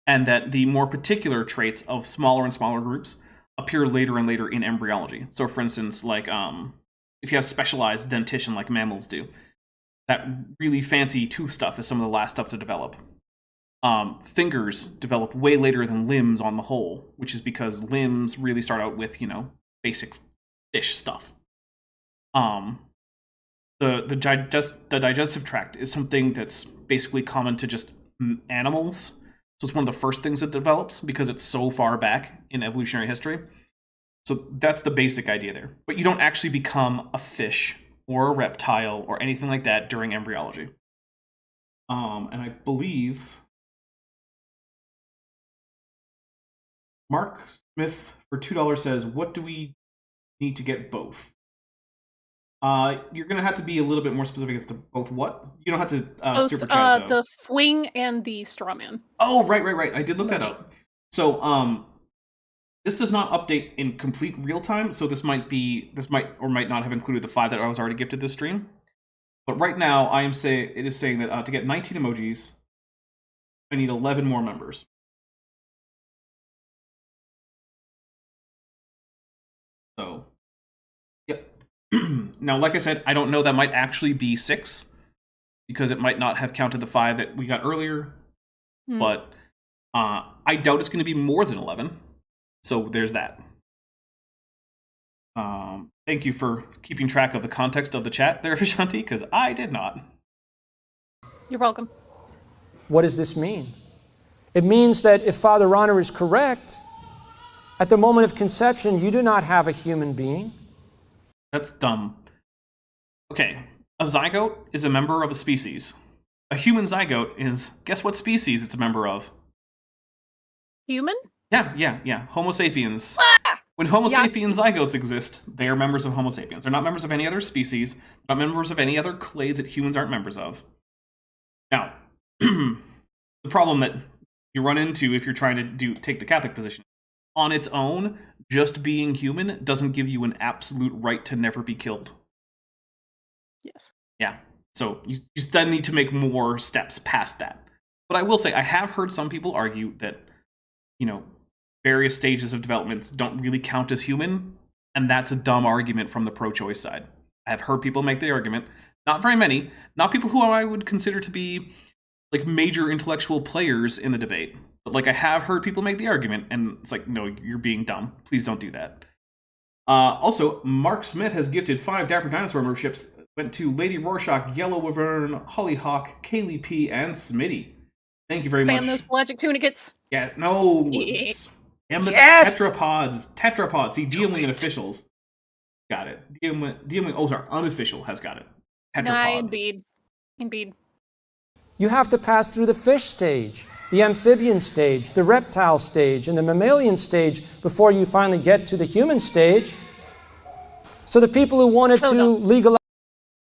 And that the more particular traits of smaller and smaller groups appear later and later in embryology. So for instance, like if you have specialized dentition like mammals do, that really fancy tooth stuff is some of the last stuff to develop. Fingers develop way later than limbs on the whole, which is because limbs really start out with, basic fish stuff. The digestive tract is something that's basically common to just animals. So it's one of the first things it develops because it's so far back in evolutionary history. So that's the basic idea there. But you don't actually become a fish or a reptile or anything like that during embryology. And I believe Mark Smith for $2 says, what do we need to get both? You're going to have to be a little bit more specific as to both what? You don't have to both, super chat, though. The Fwing and the Strawman. Oh, right. I did look that up. So, this does not update in complete real time, so this might or might not have included the 5 that I was already gifted this stream. But right now, it is saying that to get 19 emojis, I need 11 more members. So, yep. Now, like I said, I don't know, that might actually be 6, because it might not have counted the 5 that we got earlier. But I doubt it's going to be more than 11. So there's that. Thank you for keeping track of the context of the chat there, Vishanti, because I did not. You're welcome. What does this mean? It means that if Father Ronner is correct, at the moment of conception, you do not have a human being. That's dumb. Okay, a zygote is a member of a species. A human zygote is, guess what species it's a member of? Human? Yeah. Homo sapiens. When Homo sapiens zygotes exist, they are members of Homo sapiens. They're not members of any other species, not members of any other clades that humans aren't members of. Now, the problem that you run into if you're trying to take the Catholic position, on its own, just being human doesn't give you an absolute right to never be killed. Yes. Yeah. So you then need to make more steps past that. But I will say, I have heard some people argue that, various stages of developments don't really count as human, and that's a dumb argument from the pro-choice side. I have heard people make the argument. Not very many. Not people who I would consider to be, major intellectual players in the debate. But, I have heard people make the argument, and it's like, no, you're being dumb. Please don't do that. Also, Mark Smith has gifted 5 Dapper Dinosaur memberships. Went to Lady Rorschach, Yellow Wyvern, Hollyhock, Kaylee P, and Smitty. Thank you very much. Spam those pelagic tunicates. Yeah, no. Yeah. And the Yes! Tetrapods. See, DM and officials got it. DM, sorry, unofficial has got it. Tetrapod. Nah, indeed. You have to pass through the fish stage, the amphibian stage, the reptile stage, and the mammalian stage before you finally get to the human stage. So the people who wanted to legalize...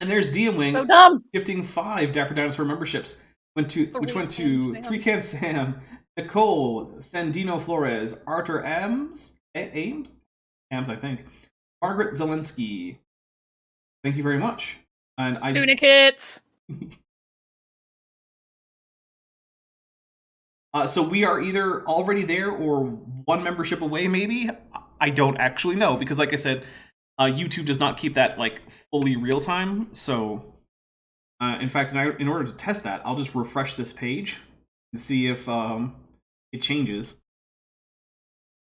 And there's DM So dumb! gifting 5 Dapper Dinosaur memberships, which went to 3Can Sam, Nicole, Sandino Flores, Arthur Ames, I think, Margaret Zelensky. Thank you very much. And Tunicates! So we are either already there or 1 membership away, maybe? I don't actually know, because like I said, YouTube does not keep that, fully real time, so... in fact, in order to test that, I'll just refresh this page and see if it changes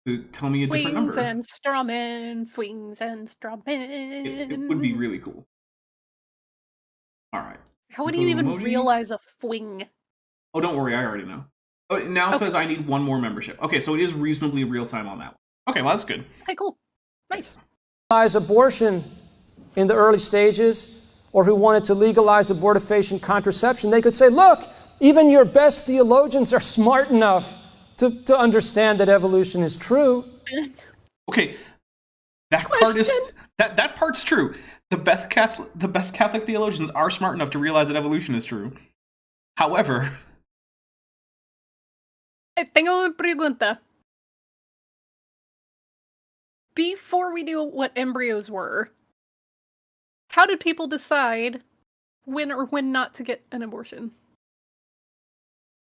to tell me a different number. Fwings and strawmen. It would be really cool. All right. How would you even Emoji? realize a fwing? Oh, don't worry, I already know. Oh, it now says I need 1 more membership. Okay, so it is reasonably real time on that one. Okay, well, that's good. Okay, cool. Nice. Abortion in the early stages, or who wanted to legalize abortifacient contraception, they could say, look, Even your best theologians are smart enough to understand that evolution is true. Okay, that part's true. The best Catholic theologians are smart enough to realize that evolution is true. However, Tengo una pregunta. Before we knew what embryos were, how did people decide when or when not to get an abortion?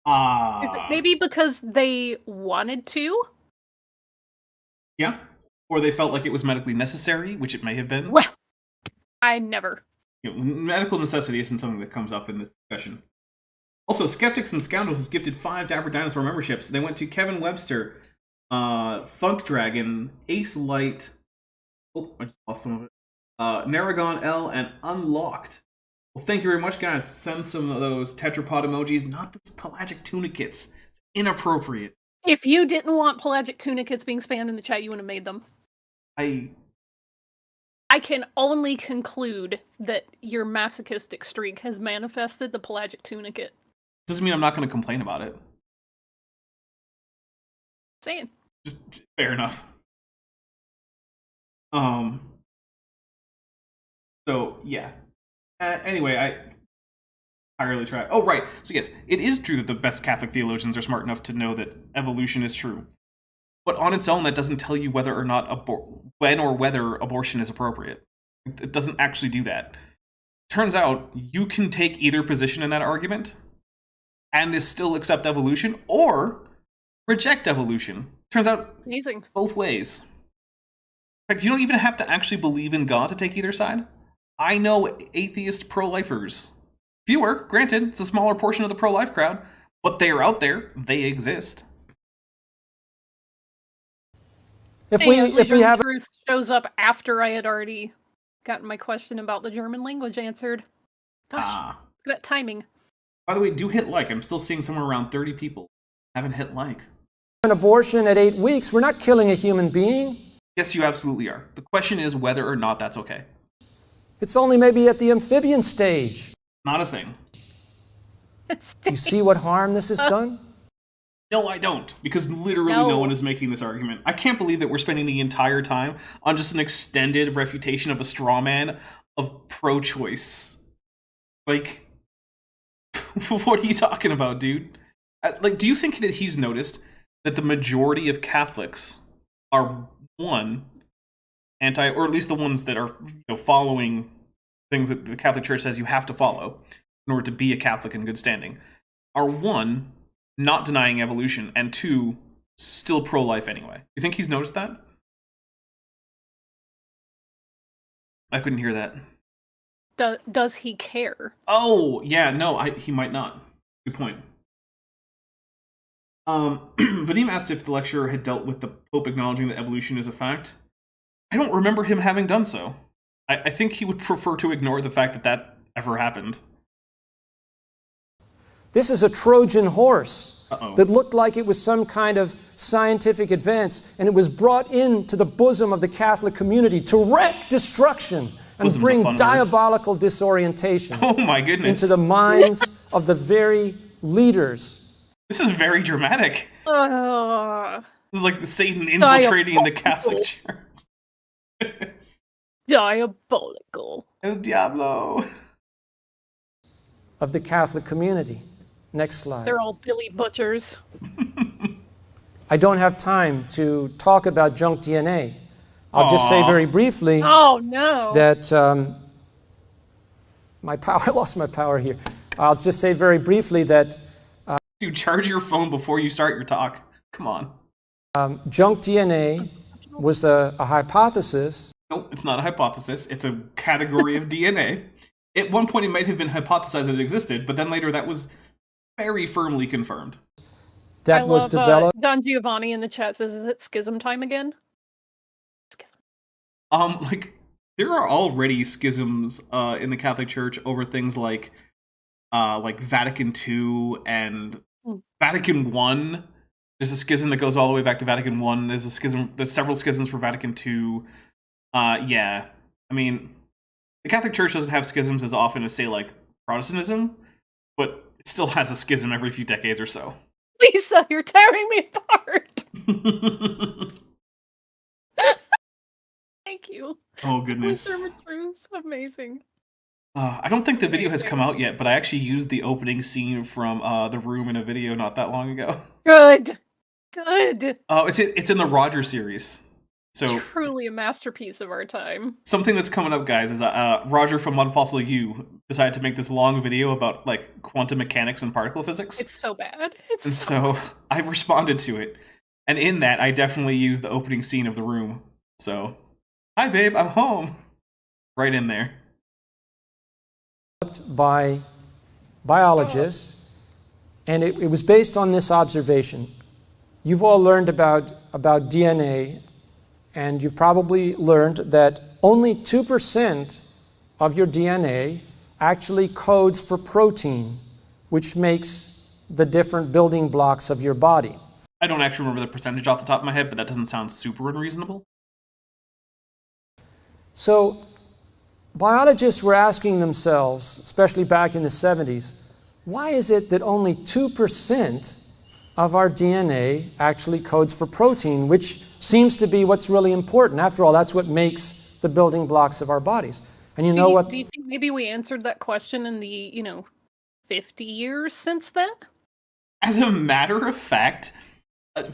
Is it maybe because they wanted to? Yeah. Or they felt like it was medically necessary, which it may have been. Well, I never. Medical necessity isn't something that comes up in this discussion. Also, Skeptics and Scoundrels has gifted 5 Dapper Dinosaur memberships. They went to Kevin Webster, Funk Dragon, Ace Light, oh, I just lost some of it, Naragon L, and Unlocked. Well, thank you very much, guys. Send some of those tetrapod emojis, not those pelagic tunicates. It's inappropriate. If you didn't want pelagic tunicates being spammed in the chat, you would have made them. I can only conclude that your masochistic streak has manifested the pelagic tunicate. Doesn't mean I'm not going to complain about it. Saying. Just fair enough. So, yeah. Anyway, I really tried. Oh, right. So, yes, it is true that the best Catholic theologians are smart enough to know that evolution is true. But on its own, that doesn't tell you whether or not when or whether abortion is appropriate. It doesn't actually do that. Turns out, you can take either position in that argument and still accept evolution, or reject evolution. Turns out, amazing. Both ways. In fact, you don't even have to actually believe in God to take either side. I know atheist pro-lifers. Fewer, granted, it's a smaller portion of the pro-life crowd, but they are out there. They exist. If we have truth shows up after I had already gotten my question about the German language answered. Gosh, look at that timing. By the way, do hit like. I'm still seeing somewhere around 30 people haven't hit like. An abortion at 8 weeks, we're not killing a human being. Yes, you absolutely are. The question is whether or not that's okay. It's only maybe at the amphibian stage. Not a thing. You see what harm this has done? No, I don't, because literally no one is making this argument. I can't believe that we're spending the entire time on just an extended refutation of a straw man of pro-choice. Like, what are you talking about, dude? Like, do you think that he's noticed that the majority of Catholics are, one, or at least the ones that are following things that the Catholic Church says you have to follow in order to be a Catholic in good standing, are, one, not denying evolution, and two, still pro-life anyway. You think he's noticed that? I couldn't hear that. Does he care? Oh, yeah, no, he might not. Good point. Vadim asked if the lecturer had dealt with the Pope acknowledging that evolution is a fact. I don't remember him having done so. I think he would prefer to ignore the fact that that ever happened. This is a Trojan horse Uh-oh. that looked like it was some kind of scientific advance, and it was brought into the bosom of the Catholic community to wreak destruction and Bosom's a bring fun word. disabolical disorientation Oh my goodness. into the minds of the very leaders. This is very dramatic. This is like Satan infiltrating the Catholic Church. Diabolical. El Diablo. Of the Catholic community. Next slide. They're all Billy Butchers. I don't have time to talk about junk DNA. I'll just say very briefly Oh no. that I lost my power here. I'll just say very briefly that Dude, charge your phone before you start your talk. Come on. junk DNA was a hypothesis. No, it's not a hypothesis. It's a category of DNA. At one point, it might have been hypothesized that it existed, but then later that was very firmly confirmed. That was developed. Don Giovanni in the chat says, "Is it schism time again?" Like, there are already schisms in the Catholic Church over things like Vatican II and Vatican I. There's a schism that goes all the way back to Vatican I. There's several schisms for Vatican II. Yeah. I mean, the Catholic Church doesn't have schisms as often as, say, like, Protestantism, but it still has a schism every few decades or so. Lisa, you're tearing me apart. Thank you. Oh, goodness. Luther Matru's amazing. I don't think the video has come out yet, but I actually used the opening scene from The Room in a video not that long ago. Good. Good. Oh, it's in the Roger series. So Truly a masterpiece of our time. something that's coming up, guys, is Roger from Mudfossil U decided to make this long video about like quantum mechanics and particle physics. It's so bad. And so I've responded to it. And in that, I definitely used the opening scene of The Room. So, hi babe, I'm home. Right in there. By biologists, and it was based on this observation. You've all learned about DNA, and you've probably learned that only 2% of your DNA actually codes for protein, which makes the different building blocks of your body. I don't actually remember the percentage off the top of my head, but that doesn't sound super unreasonable. So biologists were asking themselves, especially back in the 70s, why is it that only 2% of our DNA actually codes for protein, which seems to be what's really important? After all, that's what makes the building blocks of our bodies. And you know what? Do you think maybe we answered that question in the, 50 years since then? As a matter of fact,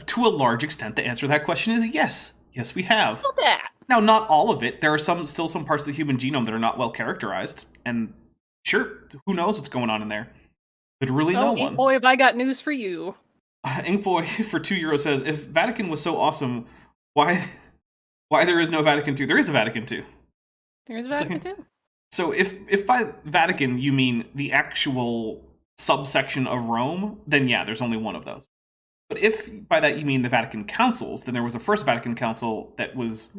to a large extent, the answer to that question is yes. Yes, we have. Look at that. Now, not all of it. There are still some parts of the human genome that are not well characterized. And sure, who knows what's going on in there? But really no one. Boy, have I got news for you. Inkboy for €2 says, if Vatican was so awesome, why there is no Vatican II? There is a Vatican II. There's a Vatican II. So if by Vatican you mean the actual subsection of Rome, then yeah, there's only one of those. But if by that you mean the Vatican councils, then there was a first Vatican council that was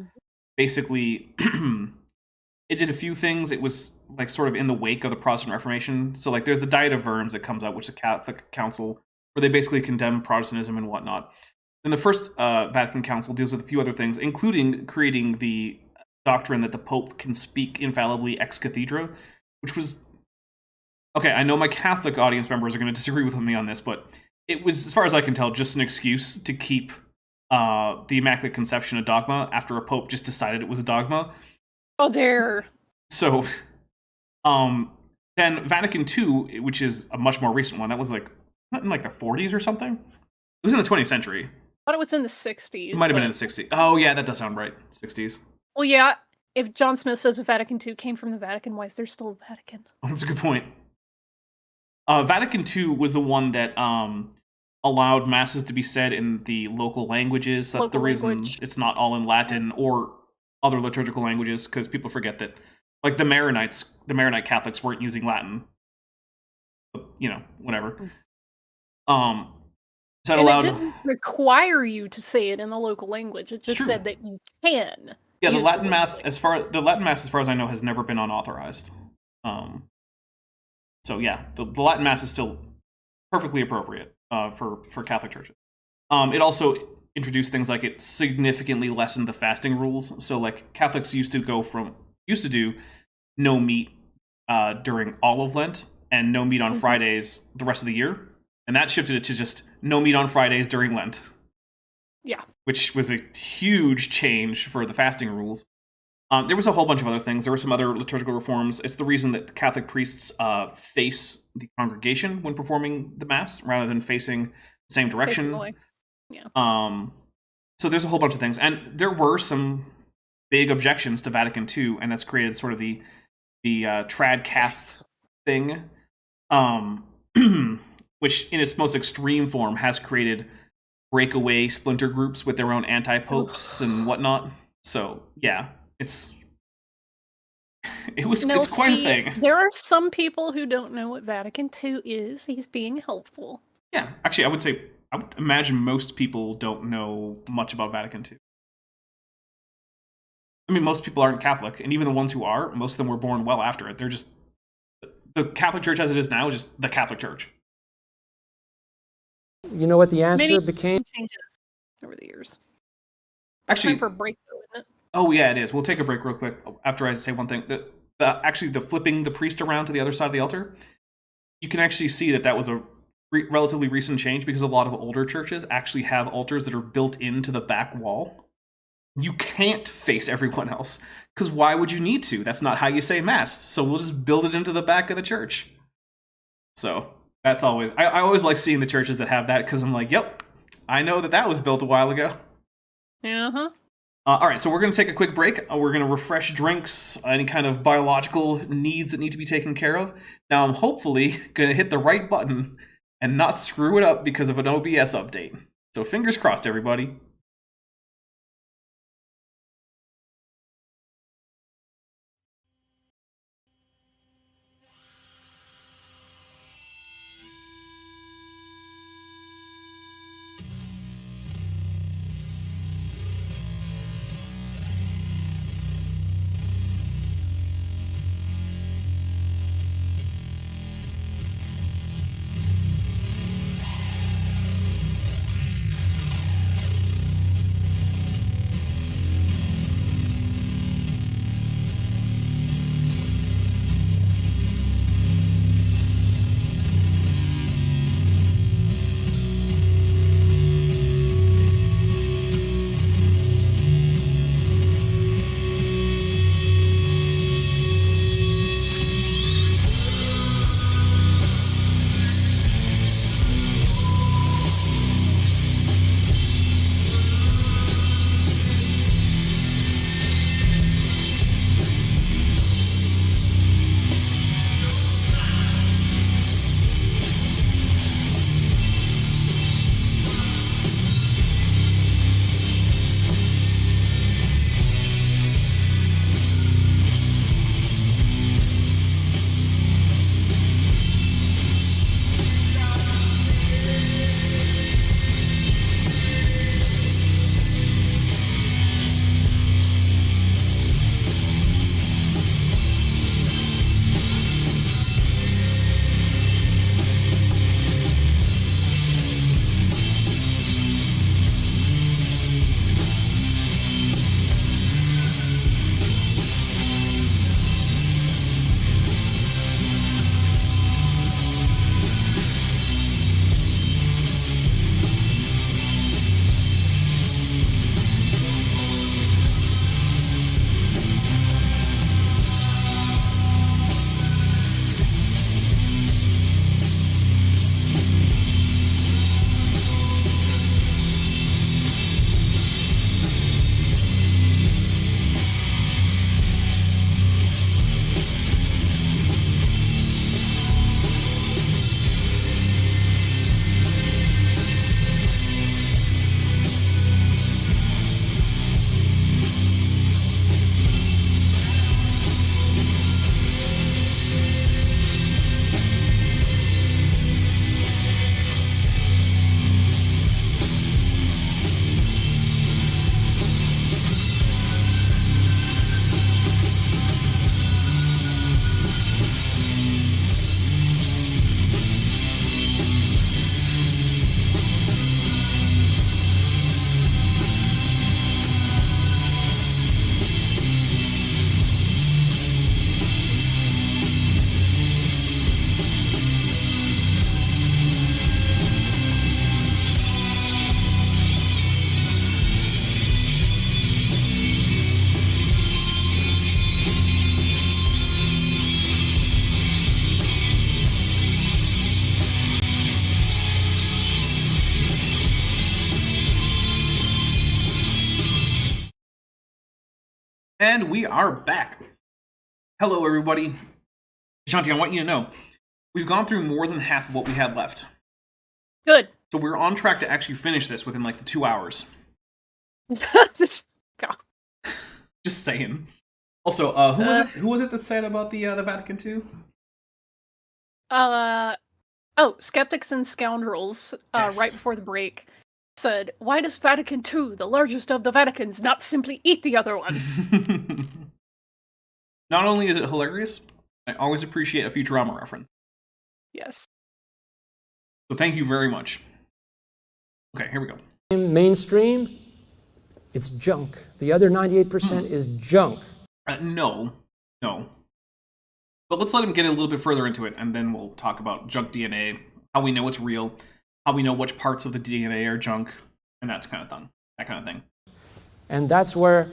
basically it did a few things. It was like sort of in the wake of the Protestant Reformation. So like there's the Diet of Worms that comes out, which is a Catholic council where they basically condemn Protestantism and whatnot. Then the first Vatican Council deals with a few other things, including creating the doctrine that the Pope can speak infallibly ex cathedra, which was okay. I know my Catholic audience members are going to disagree with me on this, but it was, as far as I can tell, just an excuse to keep the Immaculate Conception a dogma after a Pope just decided it was a dogma. Oh dear. So, then Vatican II, which is a much more recent one, that was like not in like the 40s or something. It was in the 20th century. I thought it was in the 60s. It might have been in the 60s. Oh yeah, that does sound right. 60s. Well, yeah. If John Smith says Vatican II came from the Vatican, why is there still a Vatican? Oh, that's a good point. Vatican II was the one that allowed masses to be said in the local languages. That's the reason it's not all in Latin or other liturgical languages, because people forget that, like the Maronite Catholics weren't using Latin. But, whatever. So it allowed. It didn't require you to say it in the local language. It just said that you can. Yeah, the Latin Mass, as far as I know, has never been unauthorized. So yeah, the Latin Mass is still perfectly appropriate for Catholic churches. It also introduced things like it significantly lessened the fasting rules. So like Catholics used to do no meat during all of Lent and no meat on Fridays the rest of the year, and that shifted it to just no meat on Fridays during Lent. Yeah, which was a huge change for the fasting rules. There was a whole bunch of other things. There were some other liturgical reforms. It's the reason that Catholic priests face the congregation when performing the Mass, rather than facing the same direction. Yeah. So there's a whole bunch of things. And there were some big objections to Vatican II, and that's created sort of the trad cath thing, which in its most extreme form has created breakaway splinter groups with their own anti-popes and whatnot. So yeah, it's quite a thing. There are some people who don't know what Vatican II is. He's being helpful. Yeah, actually, I would imagine most people don't know much about Vatican II. I mean, most people aren't Catholic, and even the ones who are, most of them were born well after it. They're just the Catholic Church as it is now is just the Catholic Church. You know what the answer became? Changes over the years. Actually, time for a break, though, isn't it? Oh yeah, it is. We'll take a break real quick after I say one thing. The flipping the priest around to the other side of the altar. you can actually see that was a relatively recent change, because a lot of older churches actually have altars that are built into the back wall. You can't face everyone else, because why would you need to? That's not how you say mass. So we'll just build it into the back of the church. So that's always, I always like seeing the churches that have that, because I'm like, yep, I know that was built a while ago. Uh-huh. All right, so we're going to take a quick break. We're going to refresh drinks, any kind of biological needs that need to be taken care of. Now I'm hopefully going to hit the right button and not screw it up because of an OBS update. So fingers crossed, everybody. And we are back. Hello, everybody. Shanti, I want you to know, we've gone through more than half of what we had left. Good. So we're on track to actually finish this within like the 2 hours. God. Just saying. Also, who was it that said about the Vatican II? Skeptics and Scoundrels, Yes. right before the break, said, "Why does Vatican II, the largest of the Vaticans, not simply eat the other one?" Not only is it hilarious, I always appreciate a Futurama reference. Yes. So thank you very much. Okay, here we go. Mainstream, it's junk. The other 98% is junk. No. But let's let him get a little bit further into it, and then we'll talk about junk DNA, how we know it's real, how we know which parts of the DNA are junk, and that kind of thing. And that's where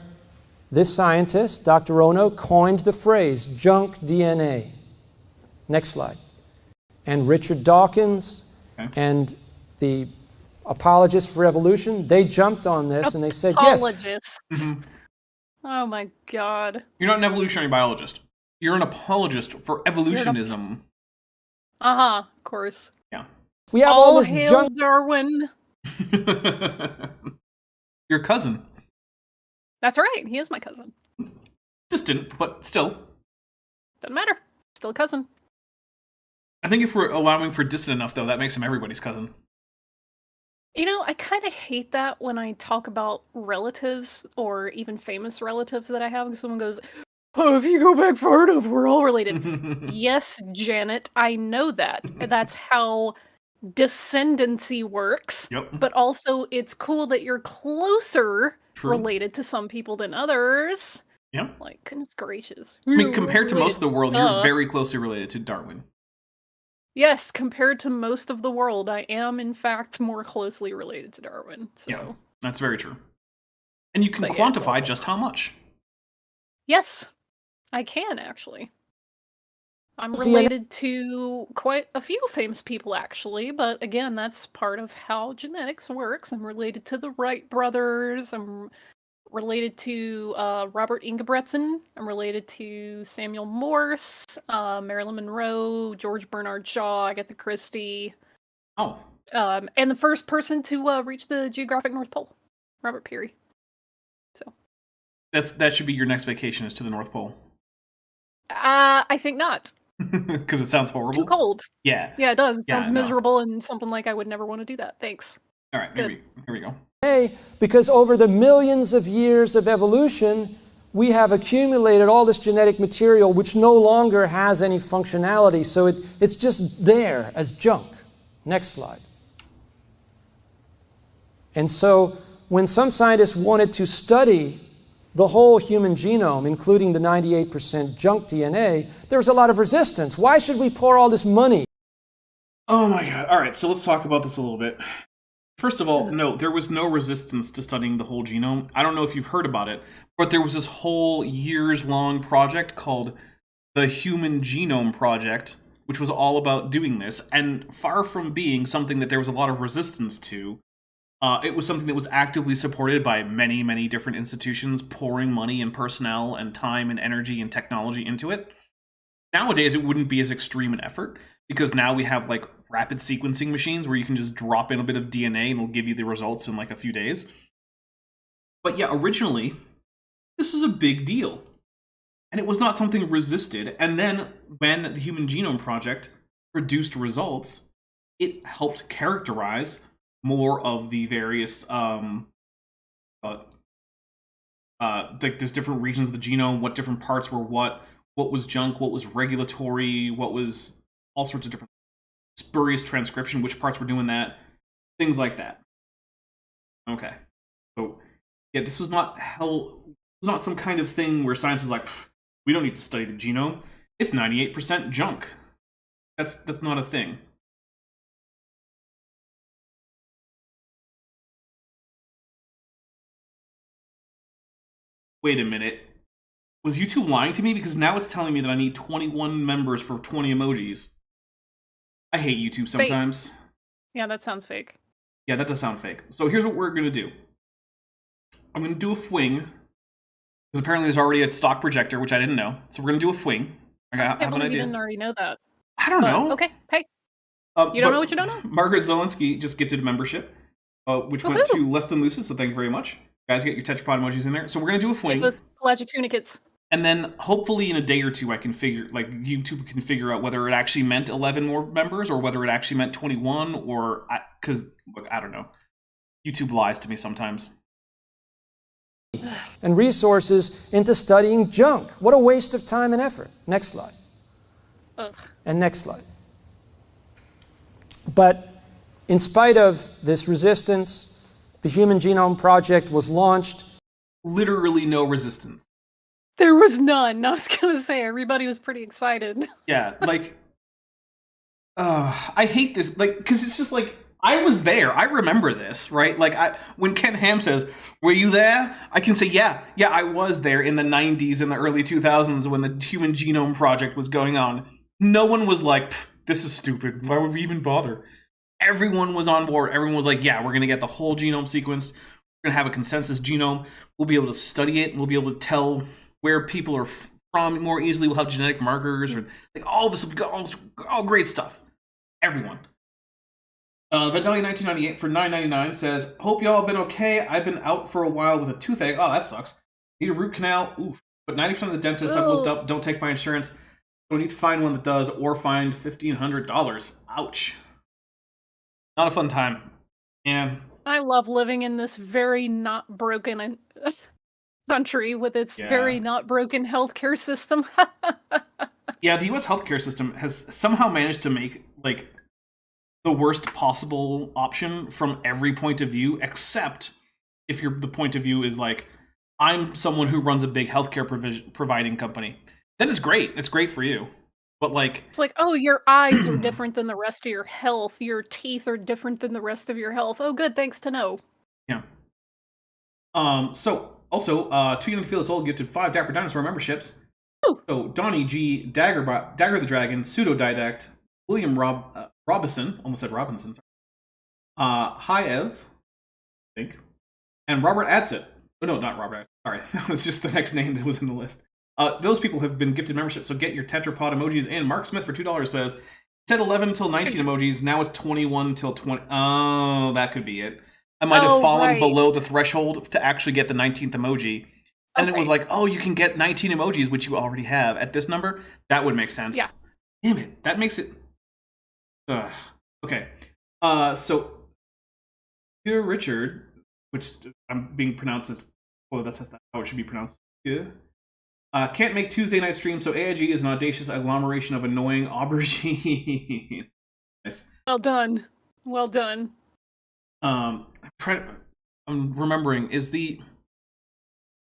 this scientist, Dr. Ono, coined the phrase junk DNA. Next slide. And Richard Dawkins and the apologists for evolution, they jumped on this and they said, yes. Apologists. Oh my God. You're not an evolutionary biologist. You're an apologist for evolutionism. Of course. Yeah. We have all this hail junk. Darwin. Your cousin. That's right. He is my cousin. Distant, but still. Doesn't matter. Still a cousin. I think if we're allowing for distant enough, though, that makes him everybody's cousin. You know, I kind of hate that when I talk about relatives or even famous relatives that I have. Because someone goes, oh, if you go back far enough, we're all related. Yes, Janet, I know that. That's how descendancy works. Yep. But also, it's cool that you're closer related to some people than others. Yeah. Like, goodness gracious. I mean, compared to most of the world, you're very closely related to Darwin. Yes, compared to most of the world, I am, in fact, more closely related to Darwin. So. Yeah, that's very true. And you can quantify just how much. Yes, I can, actually. I'm related to quite a few famous people, actually, but again, that's part of how genetics works. I'm related to the Wright brothers. I'm related to Robert Ingebretson. I'm related to Samuel Morse, Marilyn Monroe, George Bernard Shaw, Agatha Christie. Oh. And the first person to reach the geographic North Pole, Robert Peary. So. That should be your next vacation, is to the North Pole. I think not. Because it sounds horrible. Too cold. Yeah. Yeah, it does. It sounds miserable and something like I would never want to do that. Thanks. All right, here we go. Because over the millions of years of evolution, we have accumulated all this genetic material which no longer has any functionality, so it's just there as junk. Next slide. And so when some scientists wanted to study the whole human genome, including the 98% junk DNA, there was a lot of resistance. Why should we pour all this money? Oh my God. All right, so let's talk about this a little bit. First of all, no, there was no resistance to studying the whole genome. I don't know if you've heard about it, but there was this whole years-long project called the Human Genome Project, which was all about doing this. And far from being something that there was a lot of resistance to, it was something that was actively supported by many, many different institutions, pouring money and personnel and time and energy and technology into it. Nowadays, it wouldn't be as extreme an effort, because now we have like rapid sequencing machines where you can just drop in a bit of DNA and it'll give you the results in like a few days. But yeah, originally, this was a big deal. And it was not something resisted. And then when the Human Genome Project produced results, it helped characterize more of the various like there's different regions of the genome, what different parts were what was junk, what was regulatory, what was all sorts of different spurious transcription, which parts were doing that, things like that. Okay, so yeah, this was not some kind of thing where science was like, we don't need to study the genome. It's 98% junk. That's not a thing. Wait a minute. Was YouTube lying to me? Because now it's telling me that I need 21 members for 20 emojis. I hate YouTube sometimes. Fake. Yeah, that sounds fake. Yeah, that does sound fake. So here's what we're going to do. I'm going to do a fwing. Because apparently there's already a stock projector, which I didn't know. So we're going to do a fwing. I have an idea. You didn't already know that. I don't know. Okay, hey. You don't know what you don't know? Margaret Zelensky just gifted membership, which went to Less Than Lucid, so thank you very much. Guys, get your Tetrapod emojis in there. So we're going to do a fwing. Get those pelagic tunicates. And then hopefully in a day or two I can YouTube can figure out whether it actually meant 11 more members or whether it actually meant 21 or... Because, look, I don't know. YouTube lies to me sometimes. And resources into studying junk. What a waste of time and effort. Next slide. Ugh. And next slide. But in spite of this resistance, the Human Genome Project was launched. Literally no resistance. There was none. I was gonna say everybody was pretty excited. Yeah, like, I hate this, like, because it's just like, I was there. I remember this, right? Like, when Ken Ham says, "Were you there?" I can say, yeah, I was there in the 90s and the early 2000s when the Human Genome Project was going on. No one was like, "This is stupid. Why would we even bother?" Everyone was on board. Everyone was like, yeah, we're going to get the whole genome sequenced. We're going to have a consensus genome. We'll be able to study it. And we'll be able to tell where people are from more easily. We'll have genetic markers. Or like all this, all great stuff. Everyone. Vandalia 1998 for $9.99 says, "Hope y'all have been okay. I've been out for a while with a toothache." Oh, that sucks. Need a root canal. Oof. But 90% of the dentists I've looked up don't take my insurance. So I need to find one that does, or find $1,500. Ouch. Not a fun time. Yeah. I love living in this very not broken country with its very not broken healthcare system. Yeah, the U.S. healthcare system has somehow managed to make, like, the worst possible option from every point of view, except if the point of view is like, I'm someone who runs a big healthcare providing company. Then it's great. It's great for you. But like, it's like, oh, your eyes are different than the rest of your health. Your teeth are different than the rest of your health. Oh, good. Thanks to know. Yeah. So also, Too Young to Feel This Old gifted 5 Dapper Dinosaur memberships. Ooh. So Donnie G, Dagger the Dragon, Pseudo-Didact, William Robinson, almost said Robinson, sorry. Hi Ev, I think, and Robert Adsit. Oh no, not Robert. Sorry, that was just the next name that was in the list. Those people have been gifted memberships, so get your tetrapod emojis. And Mark Smith for $2 says, it said 11 till 19 emojis, now it's 21 till 20. Oh, that could be it. I might have fallen below the threshold to actually get the 19th emoji. And it was like, oh, you can get 19 emojis, which you already have at this number. That would make sense. Yeah. Damn it. That makes it... Ugh. Okay. So, here Richard, which I'm being pronounced as... Well, that's how it should be pronounced. Yeah. Can't make Tuesday night stream, so AIG is an audacious agglomeration of annoying aubergine. Nice. Well done. Well done. I'm remembering, is the...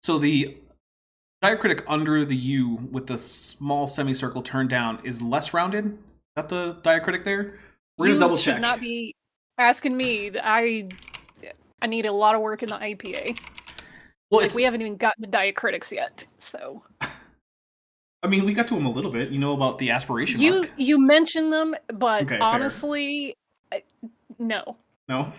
So the diacritic under the U with the small semicircle turned down is less rounded? Is that the diacritic there? We're going to double check. You should not be asking me. I need a lot of work in the IPA. Well, we haven't even gotten to diacritics yet, so... I mean, we got to them a little bit. You know about the aspiration mark. You mentioned them, but honestly, no. No?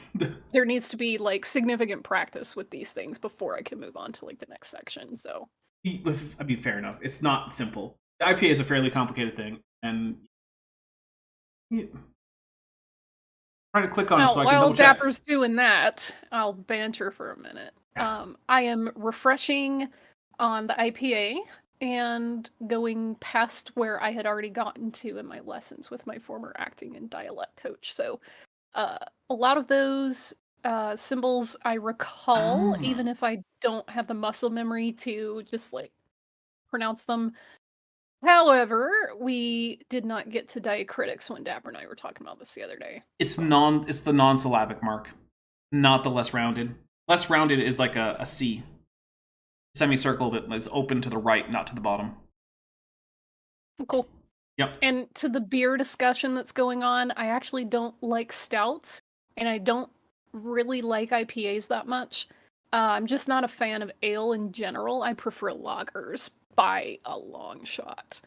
There needs to be, like, significant practice with these things before I can move on to, like, the next section, so... I mean, fair enough. It's not simple. The IPA is a fairly complicated thing, and... Yeah. Trying to click on it so I can double check. While Dapper's doing that, I'll banter for a minute. Yeah. I am refreshing on the IPA and going past where I had already gotten to in my lessons with my former acting and dialect coach. So a lot of those symbols I recall, even if I don't have the muscle memory to just like pronounce them. However, we did not get to diacritics when Dapper and I were talking about this the other day. It's the non-syllabic mark, not the less rounded. Less rounded is like a C. Semicircle that is open to the right, not to the bottom. Cool. Yep. And to the beer discussion that's going on, I actually don't like stouts, and I don't really like IPAs that much. I'm just not a fan of ale in general. I prefer lagers by a long shot.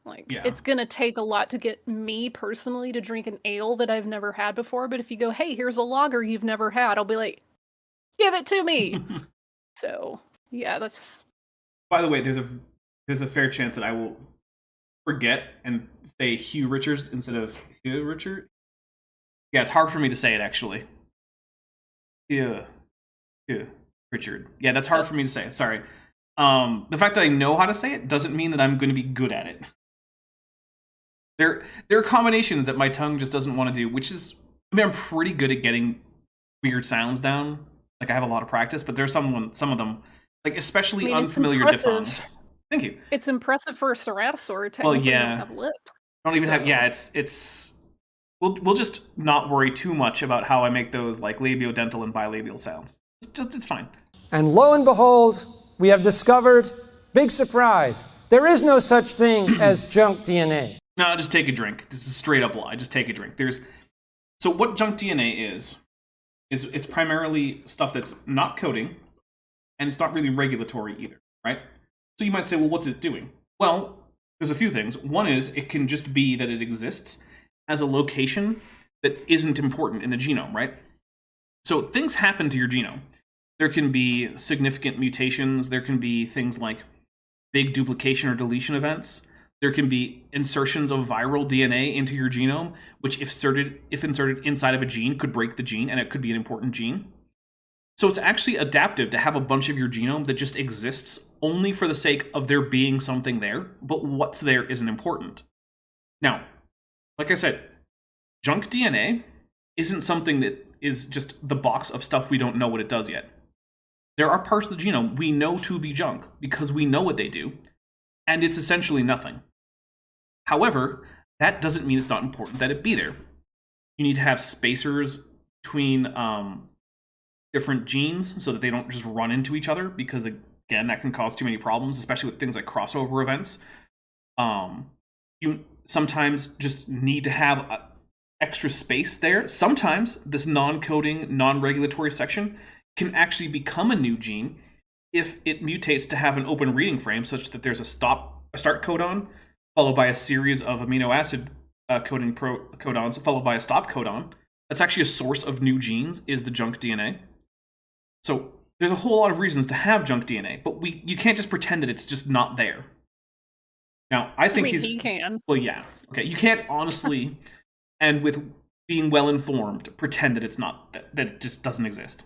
It's gonna take a lot to get me personally to drink an ale that I've never had before, but if you go, hey, here's a lager you've never had, I'll be like, give it to me. So, yeah, that's... By the way, there's a fair chance that I will forget and say Hugh Richards instead of Hugh Richard. Yeah, it's hard for me to say it, actually. Hugh Richard. Yeah, that's hard for me to say. Sorry. The fact that I know how to say it doesn't mean that I'm going to be good at it. There are combinations that my tongue just doesn't want to do, which is... I mean, I'm pretty good at getting weird sounds down. Like, I have a lot of practice, but there's some of them, like, especially unfamiliar diphthongs. Thank you. It's impressive for a ceratosaur. Technically, don't have lips. Don't even have... Yeah, it's... We'll just not worry too much about how I make those, like, labiodental and bilabial sounds. It's fine. And lo and behold, we have discovered Big surprise. There is no such thing as junk DNA. No, just take a drink. This is straight up lie. Just take a drink. So what junk DNA is it's primarily stuff that's not coding, and it's not really regulatory either, right? So you might say, well, what's it doing? Well, there's a few things. One is it can just be that it exists as a location that isn't important in the genome, right? So things happen to your genome. There can be significant mutations. There can be things like big duplication or deletion events. There can be insertions of viral DNA into your genome, which if inserted inside of a gene could break the gene, and it could be an important gene. So it's actually adaptive to have a bunch of your genome that just exists only for the sake of there being something there, but what's there isn't important. Now, like I said, junk DNA isn't something that is just the box of stuff we don't know what it does yet. There are parts of the genome we know to be junk because we know what they do, and it's essentially nothing. However, that doesn't mean it's not important that it be there. You need to have spacers between different genes so that they don't just run into each other, because again, that can cause too many problems, especially with things like crossover events. You sometimes just need to have extra space there. Sometimes this non-coding, non-regulatory section can actually become a new gene if it mutates to have an open reading frame such that there's a start codon followed by a series of amino acid coding codons followed by a stop codon. That's actually a source of new genes, is the junk DNA. So there's a whole lot of reasons to have junk DNA, but you can't just pretend that it's just not there. Now, I think he can. Well, yeah. Okay, you can't honestly, and with being well-informed, pretend that it's not, that it just doesn't exist.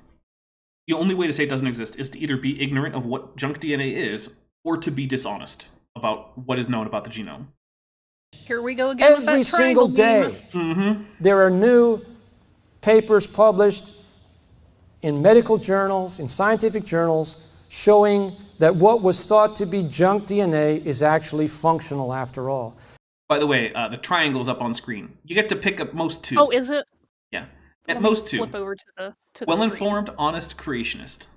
The only way to say it doesn't exist is to either be ignorant of what junk DNA is, or to be dishonest about what is known about the genome. Here we go again with that Every single triangle day, there are new papers published in medical journals, in scientific journals, showing that what was thought to be junk DNA is actually functional after all. By the way, the triangle's up on screen. You get to pick up most two. Oh, is it? Yeah, at most two. Flip over to the Well-informed, honest creationist.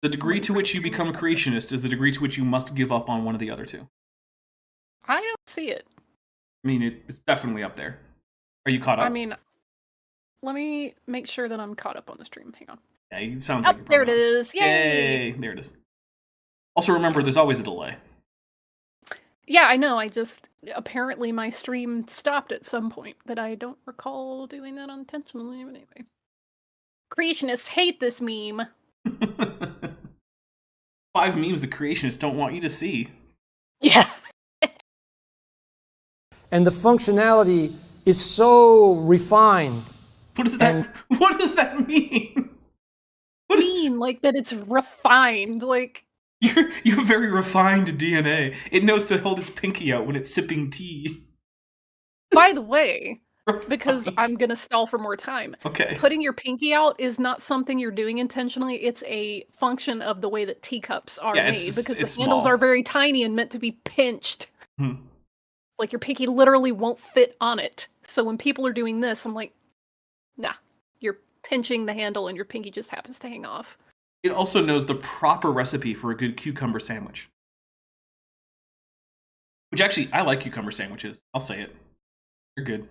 The degree to which you become creationist is the degree to which you must give up on one of the other two. I don't see it. I mean, it's definitely up there. Are you caught up? I mean, let me make sure that I'm caught up on the stream. Hang on. Yeah, it sounds Oh, like you're there it probably not. is. Yay! There it is. Also, remember, there's always a delay. Yeah, I know. Apparently my stream stopped at some point, but I don't recall doing that unintentionally. But anyway. Creationists hate this meme. 5 memes the creationists don't want you to see. Yeah. And the functionality is so refined. What does that mean? Like that it's refined, like You have very refined DNA. It knows to hold its pinky out when it's sipping tea. by the way, Refined. because I'm gonna stall for more time. Okay. Putting your pinky out is not something you're doing intentionally. It's a function of the way that teacups are Yeah, made, because it's the handles small. are very tiny and meant to be pinched. Hmm. Like your pinky literally won't fit on it. So when people are doing this, I'm like, nah, you're pinching the handle and your pinky just happens to hang off. It also knows the proper recipe for a good cucumber sandwich. Which actually, I like cucumber sandwiches. I'll say it. They're good.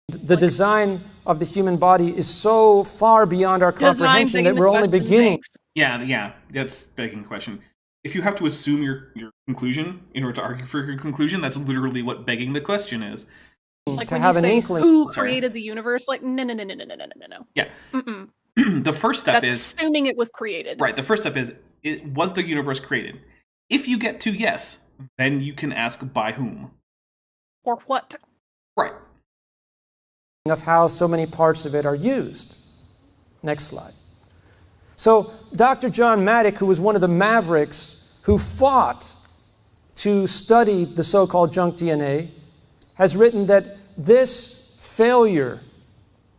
The design of the human body is so far beyond our comprehension that we're only beginning. Yeah, that's begging the question. If you have to assume your conclusion in order to argue for your conclusion, that's literally what begging the question is. Like to when have you an say, inkling. who Sorry. created the universe? Like, no. Yeah. Mm-mm. The first step That's is... assuming it was created. Right, the first step is, was the universe created? If you get to yes, then you can ask by whom. Or what? Right. Of how so many parts of it are used. Next slide. So Dr. John Maddock, who was one of the mavericks who fought to study the so-called junk DNA, has written that this failure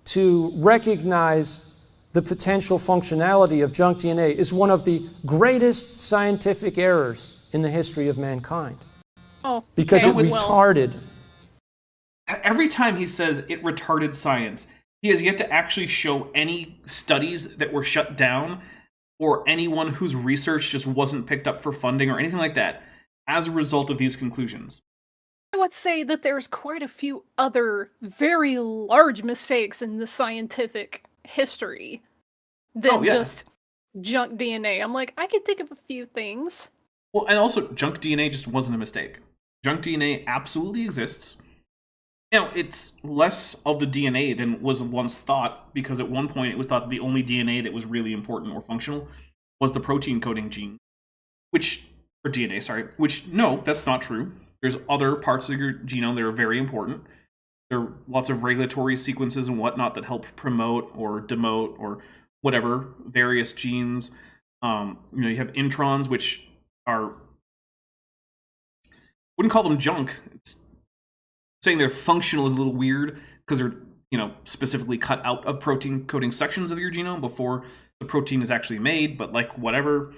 to recognize the potential functionality of junk DNA is one of the greatest scientific errors in the history of mankind. Oh, Because okay, it well, retarded. Every time he says it retarded science, he has yet to actually show any studies that were shut down or anyone whose research just wasn't picked up for funding or anything like that as a result of these conclusions. I would say that there's quite a few other very large mistakes in the scientific history than just junk DNA. I'm like, I can think of a few things. Well, and also, junk DNA just wasn't a mistake. Junk DNA absolutely exists. Now, it's less of the DNA than was once thought, because at one point it was thought that the only DNA that was really important or functional was the protein coding gene, or DNA, sorry, which, no, that's not true. There's other parts of your genome that are very important. There are lots of regulatory sequences and whatnot that help promote or demote or whatever, various genes. You have introns, which are, wouldn't call them junk. Saying they're functional is a little weird because they're, specifically cut out of protein coding sections of your genome before the protein is actually made, but like whatever.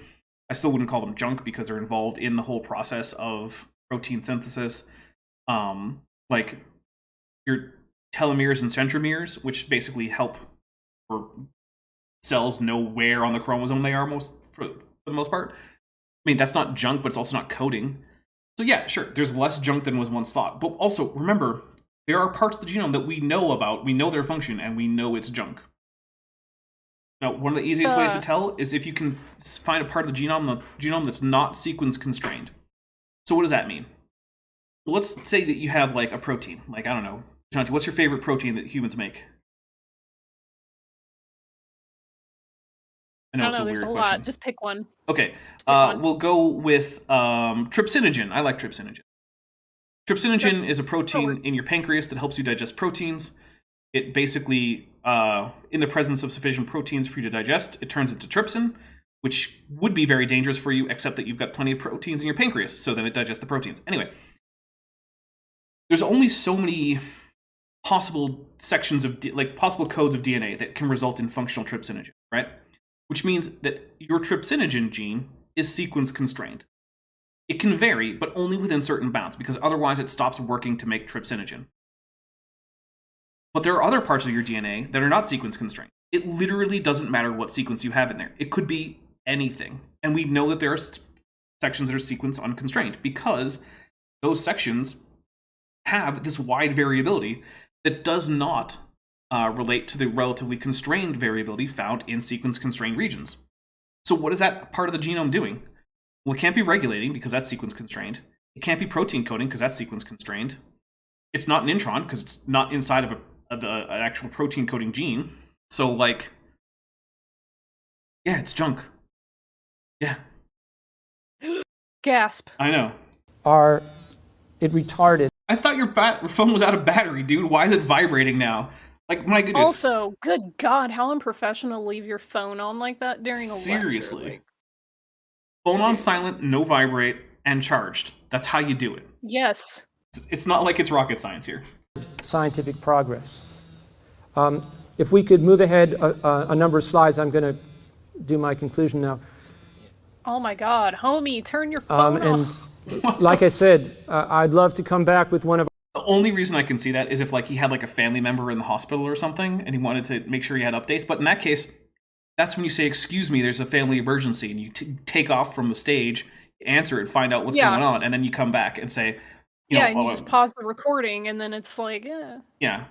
I still wouldn't call them junk because they're involved in the whole process of protein synthesis. Like your telomeres and centromeres, which basically help for cells know where on the chromosome they are for the most part. I mean, that's not junk, but it's also not coding. So yeah, sure, there's less junk than was once thought. But also, remember, there are parts of the genome that we know about, we know their function, and we know it's junk. Now, one of the easiest ways to tell is if you can find a part of the genome that's not sequence constrained. So what does that mean? Well, let's say that you have like a protein. Like, I don't know, Shanti, what's your favorite protein that humans make? I know it's a weird question. Lot. Just pick one. Okay, we'll go with trypsinogen. I like trypsinogen. Trypsinogen is a protein in your pancreas that helps you digest proteins. It basically, in the presence of sufficient proteins for you to digest, it turns into trypsin, which would be very dangerous for you, except that you've got plenty of proteins in your pancreas, so then it digests the proteins. Anyway, there's only so many possible sections of, possible codes of DNA that can result in functional trypsinogen, right? Which means that your trypsinogen gene is sequence constrained. It can vary, but only within certain bounds, because otherwise it stops working to make trypsinogen. But there are other parts of your DNA that are not sequence constrained. It literally doesn't matter what sequence you have in there. It could be anything. And we know that there are sections that are sequence unconstrained, because those sections have this wide variability that does not relate to the relatively constrained variability found in sequence-constrained regions. So what is that part of the genome doing? Well, it can't be regulating because that's sequence-constrained. It can't be protein coding because that's sequence-constrained. It's not an intron because it's not inside of an actual protein coding gene. So, yeah, it's junk. Yeah. Gasp. I know. It retarded. I thought your phone was out of battery, dude. Why is it vibrating now? Like, my goodness. Also, good God, how unprofessional to leave your phone on like that during a Seriously. lecture. Phone on silent, no vibrate, and charged. That's how you do it. Yes. It's not like it's rocket science here. Scientific progress. If we could move ahead a number of slides, I'm going to do my conclusion now. Oh my God, homie, turn your phone off. And like I said, I'd love to come back with one of. The only reason I can see that is if he had a family member in the hospital or something, and he wanted to make sure he had updates. But in that case, that's when you say, "Excuse me, there's a family emergency," and you take off from the stage, answer it, find out what's going on, and then you come back and say, you just pause the recording, and then it's like, yeah. Yeah,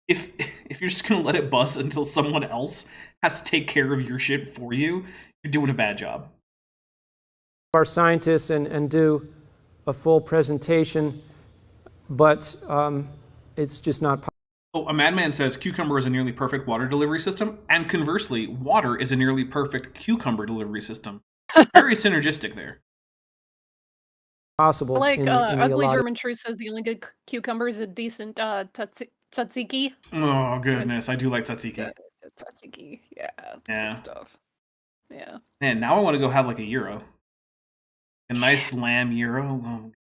if you're just gonna let it buzz until someone else has to take care of your shit for you, you're doing a bad job. Our scientists and do a full presentation, but it's just not possible. Oh, a madman says cucumber is a nearly perfect water delivery system, and conversely, water is a nearly perfect cucumber delivery system. Very synergistic there. Possible. Ugly German Truth says the only good cucumber is a decent tzatziki. Oh goodness, I do like tzatziki. Tzatziki, that's good stuff. Yeah. Man, now I want to go have a gyro. A nice lamb gyro. Oh.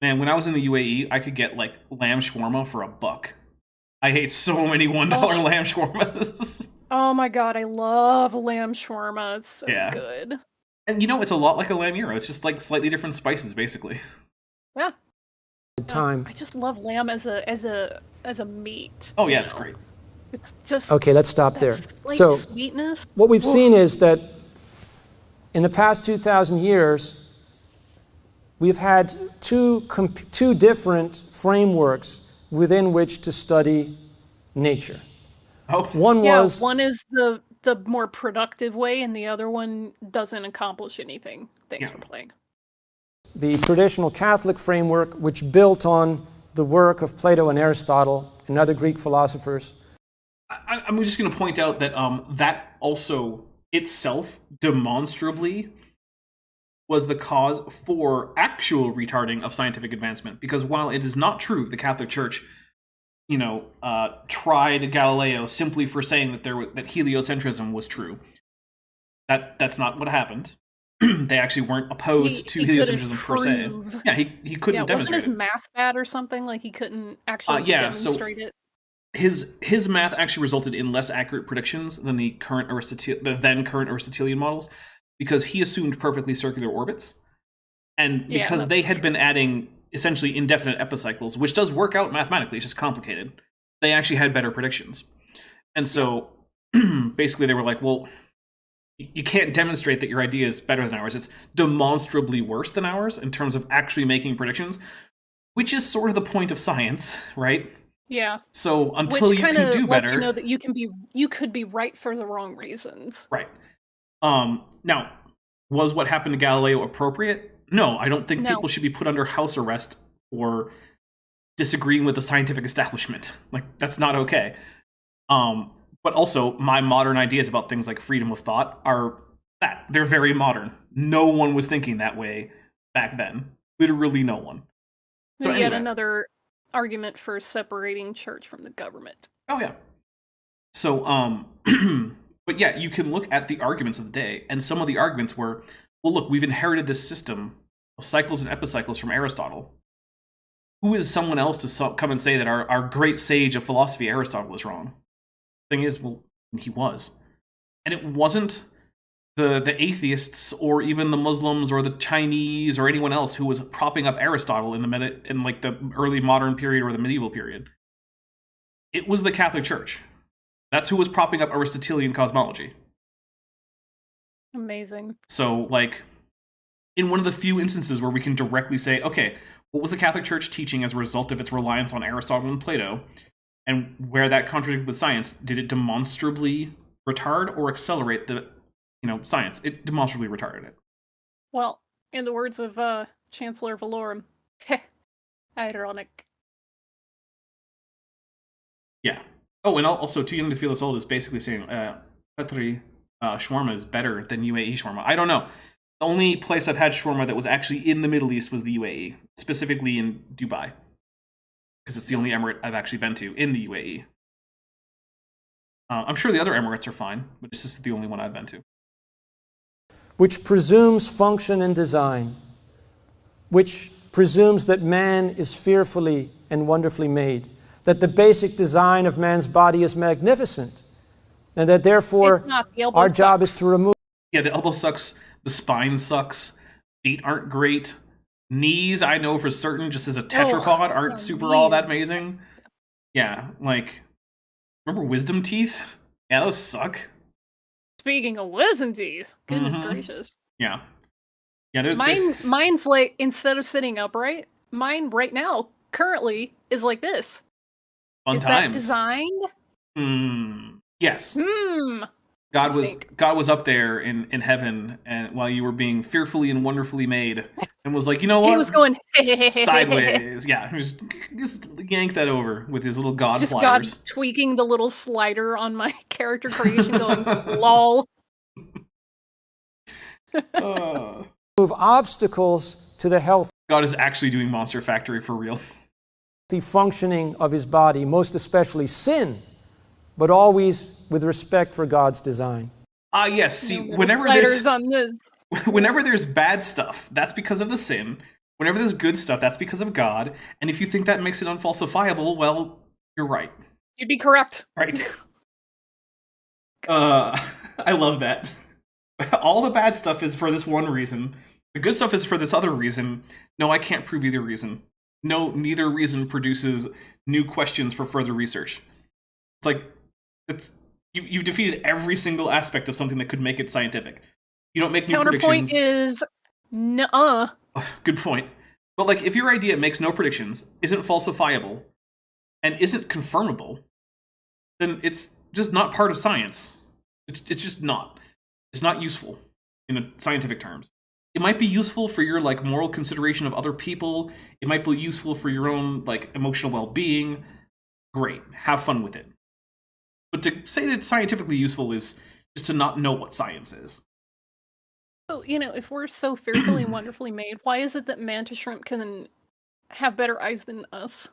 Man, when I was in the UAE, I could get lamb shawarma for $1. I hate so many $1 lamb shawarmas. Oh my God, I love lamb shawarma. It's so good. And it's a lot like a lamb gyro. It's just slightly different spices, basically. Yeah. Time. I just love lamb as a meat. Oh yeah, it's great. It's just Okay, let's stop that there. slight So sweetness. what we've Oof. seen is that in the past 2,000 years, we've had two different frameworks within which to study nature. Oh, One was one is the more productive way, and the other one doesn't accomplish anything. Thanks for playing. the traditional Catholic framework, which built on the work of Plato and Aristotle and other Greek philosophers. I'm just going to point out that that also itself demonstrably was the cause for actual retarding of scientific advancement. Because while it is not true the Catholic Church, tried Galileo simply for saying that that heliocentrism was true, that's not what happened. They actually weren't opposed to heliocentrism per se. Yeah, he couldn't demonstrate wasn't his math bad or something? Like he couldn't actually demonstrate it. His math actually resulted in less accurate predictions than the then current Aristotelian models, because he assumed perfectly circular orbits, and because they had been adding essentially indefinite epicycles, which does work out mathematically, it's just complicated. They actually had better predictions, and so basically they were like, well, you can't demonstrate that your idea is better than ours. It's demonstrably worse than ours in terms of actually making predictions, which is sort of the point of science, right? Yeah. So until you can do better, you know that you could be right for the wrong reasons. Right. Now, was what happened to Galileo appropriate? No, I don't think people should be put under house arrest for disagreeing with the scientific establishment. Like, that's not okay. But also, my modern ideas about things like freedom of thought are that. They're very modern. No one was thinking that way back then. Literally no one. So Yet another argument for separating church from the government. Oh, yeah. So, but yeah, you can look at the arguments of the day, and some of the arguments were, well, look, we've inherited this system of cycles and epicycles from Aristotle. Who is someone else to come and say that our great sage of philosophy, Aristotle, is wrong? Thing is, well, he was. And it wasn't the atheists or even the Muslims or the Chinese or anyone else who was propping up Aristotle in the early modern period or the medieval period. It was the Catholic Church. That's who was propping up Aristotelian cosmology. Amazing. So, like, in one of the few instances where we can directly say, okay, what was the Catholic Church teaching as a result of its reliance on Aristotle and Plato? And where that contradicted with science, did it demonstrably retard or accelerate the, science? It demonstrably retarded it. Well, in the words of Chancellor Valorum, ironic. Yeah. Oh, and also, Too Young to Feel This Old is basically saying Petri shawarma is better than UAE shawarma. I don't know. The only place I've had shawarma that was actually in the Middle East was the UAE, specifically in Dubai. Because it's the only emirate I've actually been to in the UAE. I'm sure the other emirates are fine, but this is the only one I've been to. Which presumes function and design, which presumes that man is fearfully and wonderfully made, that the basic design of man's body is magnificent, and that therefore our job is to remove... Yeah, the elbow sucks, the spine sucks, feet aren't great, knees, I know for certain, just as a tetrapod, aren't super all that amazing. Yeah, like, remember wisdom teeth? Yeah, those suck. Speaking of wisdom teeth, goodness gracious. Yeah. Yeah, there's... Mine's like, instead of sitting upright, mine right now, currently, is like this. Fun is times. That designed? Yes. God was up there in heaven, and while you were being fearfully and wonderfully made, and was like, you know what? He was going sideways. Yeah, just yanked that over with his little God just pliers. God tweaking the little slider on my character creation, going lol. Move obstacles to the healthy God is actually doing Monster Factory for real. functioning of his body, most especially sin, but always with respect for God's design. Yes. See, whenever there's bad stuff, that's because of the sin. Whenever there's good stuff, that's because of God. And if you think that makes it unfalsifiable, well, you're right. You'd be correct. Right. I love that. All the bad stuff is for this one reason. The good stuff is for this other reason. No, I can't prove either reason. No, neither reason produces new questions for further research. It's like, You've defeated every single aspect of something that could make it scientific. You don't make new Counterpoint predictions. is, nuh-uh. Good point. But like, if your idea makes no predictions, isn't falsifiable, and isn't confirmable, then it's just not part of science. It's just not. It's not useful in scientific terms. It might be useful for your like moral consideration of other people. It might be useful for your own like emotional well-being. Great, have fun with it. But to say that it's scientifically useful is just to not know what science is. So, if we're so fearfully and wonderfully made, why is it that mantis shrimp can have better eyes than us?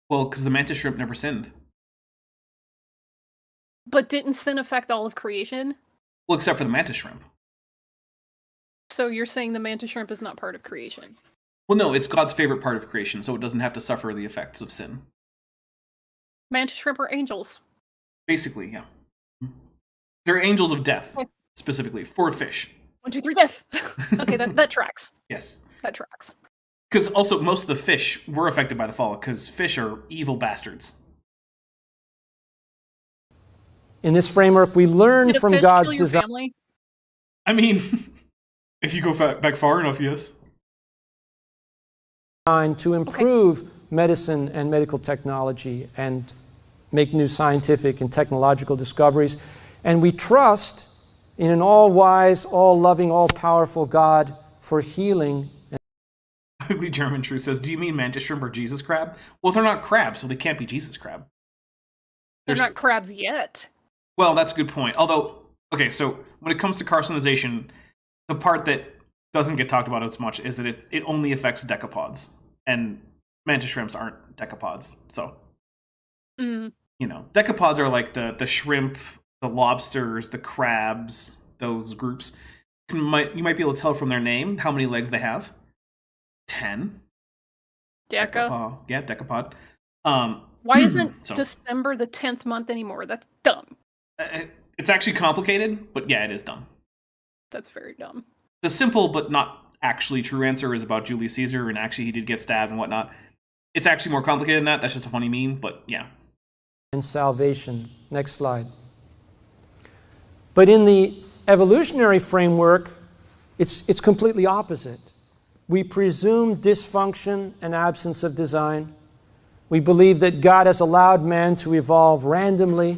Well, because the mantis shrimp never sinned. But didn't sin affect all of creation? Well, except for the mantis shrimp. So you're saying the mantis shrimp is not part of creation? Well, no, it's God's favorite part of creation, so it doesn't have to suffer the effects of sin. Mantis shrimp are angels. Basically, yeah. They're angels of death, specifically, for fish. 1, 2, 3, death! Okay, that tracks. Yes. That tracks. Because also, most of the fish were affected by the fall, because fish are evil bastards. In this framework, we learn Did a from fish God's kill your design. family? I mean, if you go back far enough, yes. To improve medicine and medical technology and make new scientific and technological discoveries. And we trust in an all-wise, all-loving, all-powerful God for healing. Ugly German True says, do you mean mantis shrimp or Jesus crab? Well, they're not crabs, so they can't be Jesus crab. They're not crabs yet. Well, that's a good point. Although, okay, so when it comes to carcinization, the part that doesn't get talked about as much is that it only affects decapods. And mantis shrimps aren't decapods, so... decapods are like the shrimp, the lobsters, the crabs, those groups. You might be able to tell from their name how many legs they have. 10. Deca. Yeah, decapod. Why isn't December the 10th month anymore? That's dumb. It's actually complicated, but yeah, it is dumb. That's very dumb. The simple but not actually true answer is about Julius Caesar, and actually he did get stabbed and whatnot. It's actually more complicated than that. That's just a funny meme, but yeah. And salvation. Next slide. But in the evolutionary framework, it's completely opposite. We presume dysfunction and absence of design. We believe that God has allowed man to evolve randomly.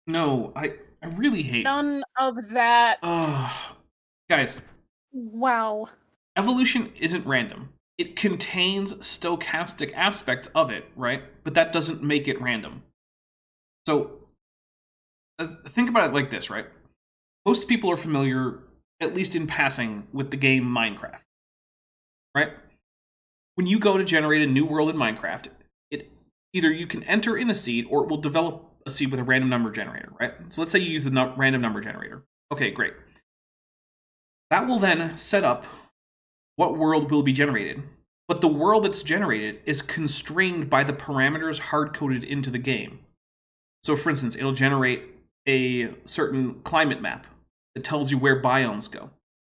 No, I really hate... None of that. Guys. Wow. Evolution isn't random. It contains stochastic aspects of it, right? But that doesn't make it random. So, think about it like this, right? Most people are familiar, at least in passing, with the game Minecraft, right? When you go to generate a new world in Minecraft, either you can enter in a seed, or it will develop a seed with a random number generator, right? So let's say you use the random number generator. Okay, great. That will then set up what world will be generated. But the world that's generated is constrained by the parameters hard-coded into the game. So for instance, it'll generate a certain climate map that tells you where biomes go.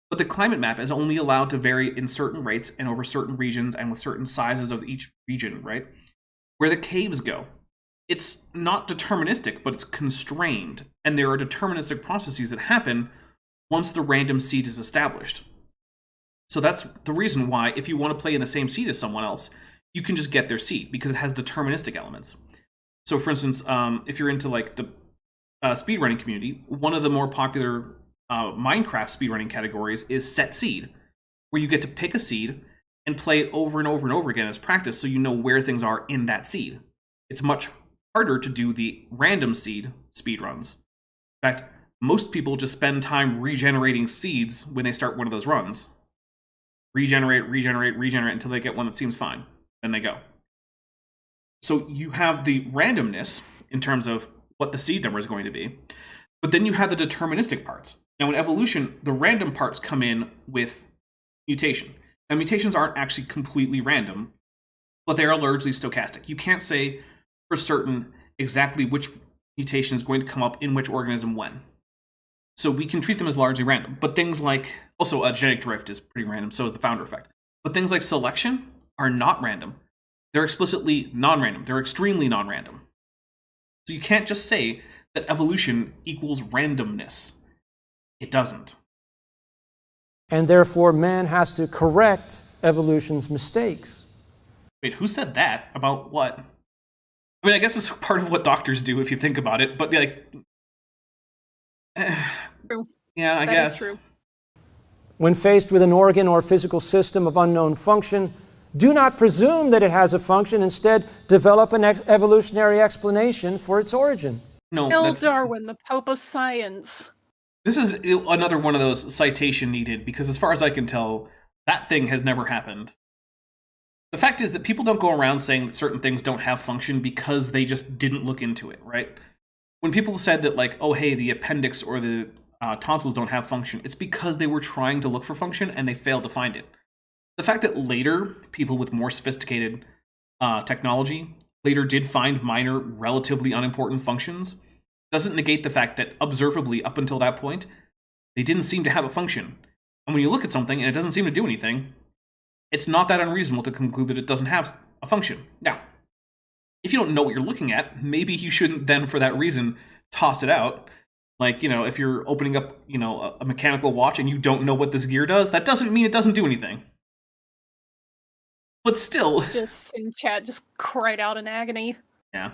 But the climate map is only allowed to vary in certain rates and over certain regions and with certain sizes of each region, right? Where the caves go. It's not deterministic, but it's constrained. And there are deterministic processes that happen once the random seed is established. So that's the reason why, if you want to play in the same seed as someone else, you can just get their seed, because it has deterministic elements. So for instance, if you're into like the speedrunning community, one of the more popular Minecraft speedrunning categories is set seed, where you get to pick a seed and play it over and over and over again as practice, so you know where things are in that seed. It's much harder to do the random seed speedruns. In fact, most people just spend time regenerating seeds when they start one of those runs. Regenerate until they get one that seems fine. Then they go. So you have the randomness in terms of what the seed number is going to be, but then you have the deterministic parts. Now in evolution, the random parts come in with mutation. Now mutations aren't actually completely random, but they are largely stochastic. You can't say for certain exactly which mutation is going to come up in which organism when. So we can treat them as largely random. But things like, also genetic drift is pretty random, so is the founder effect. But things like selection are not random. They're explicitly non-random. They're extremely non-random. So you can't just say that evolution equals randomness. It doesn't. And therefore, man has to correct evolution's mistakes. Wait, who said that? About what? I mean, I guess it's part of what doctors do if you think about it, but like... True. Yeah, I That guess. is true. When faced with an organ or physical system of unknown function, do not presume that it has a function. Instead, develop an evolutionary explanation for its origin. No, Bill Darwin, the Pope of Science. This is another one of those citation needed, because as far as I can tell, that thing has never happened. The fact is that people don't go around saying that certain things don't have function because they just didn't look into it, right? When people said that, like, oh, hey, the appendix or the tonsils don't have function, it's because they were trying to look for function and they failed to find it. The fact that later, people with more sophisticated technology later did find minor, relatively unimportant functions doesn't negate the fact that, observably, up until that point, they didn't seem to have a function. And when you look at something and it doesn't seem to do anything, it's not that unreasonable to conclude that it doesn't have a function. Now, if you don't know what you're looking at, maybe you shouldn't then, for that reason, toss it out. Like, if you're opening up, a mechanical watch and you don't know what this gear does, that doesn't mean it doesn't do anything. But still... Just in chat, just cried out in agony. Yeah.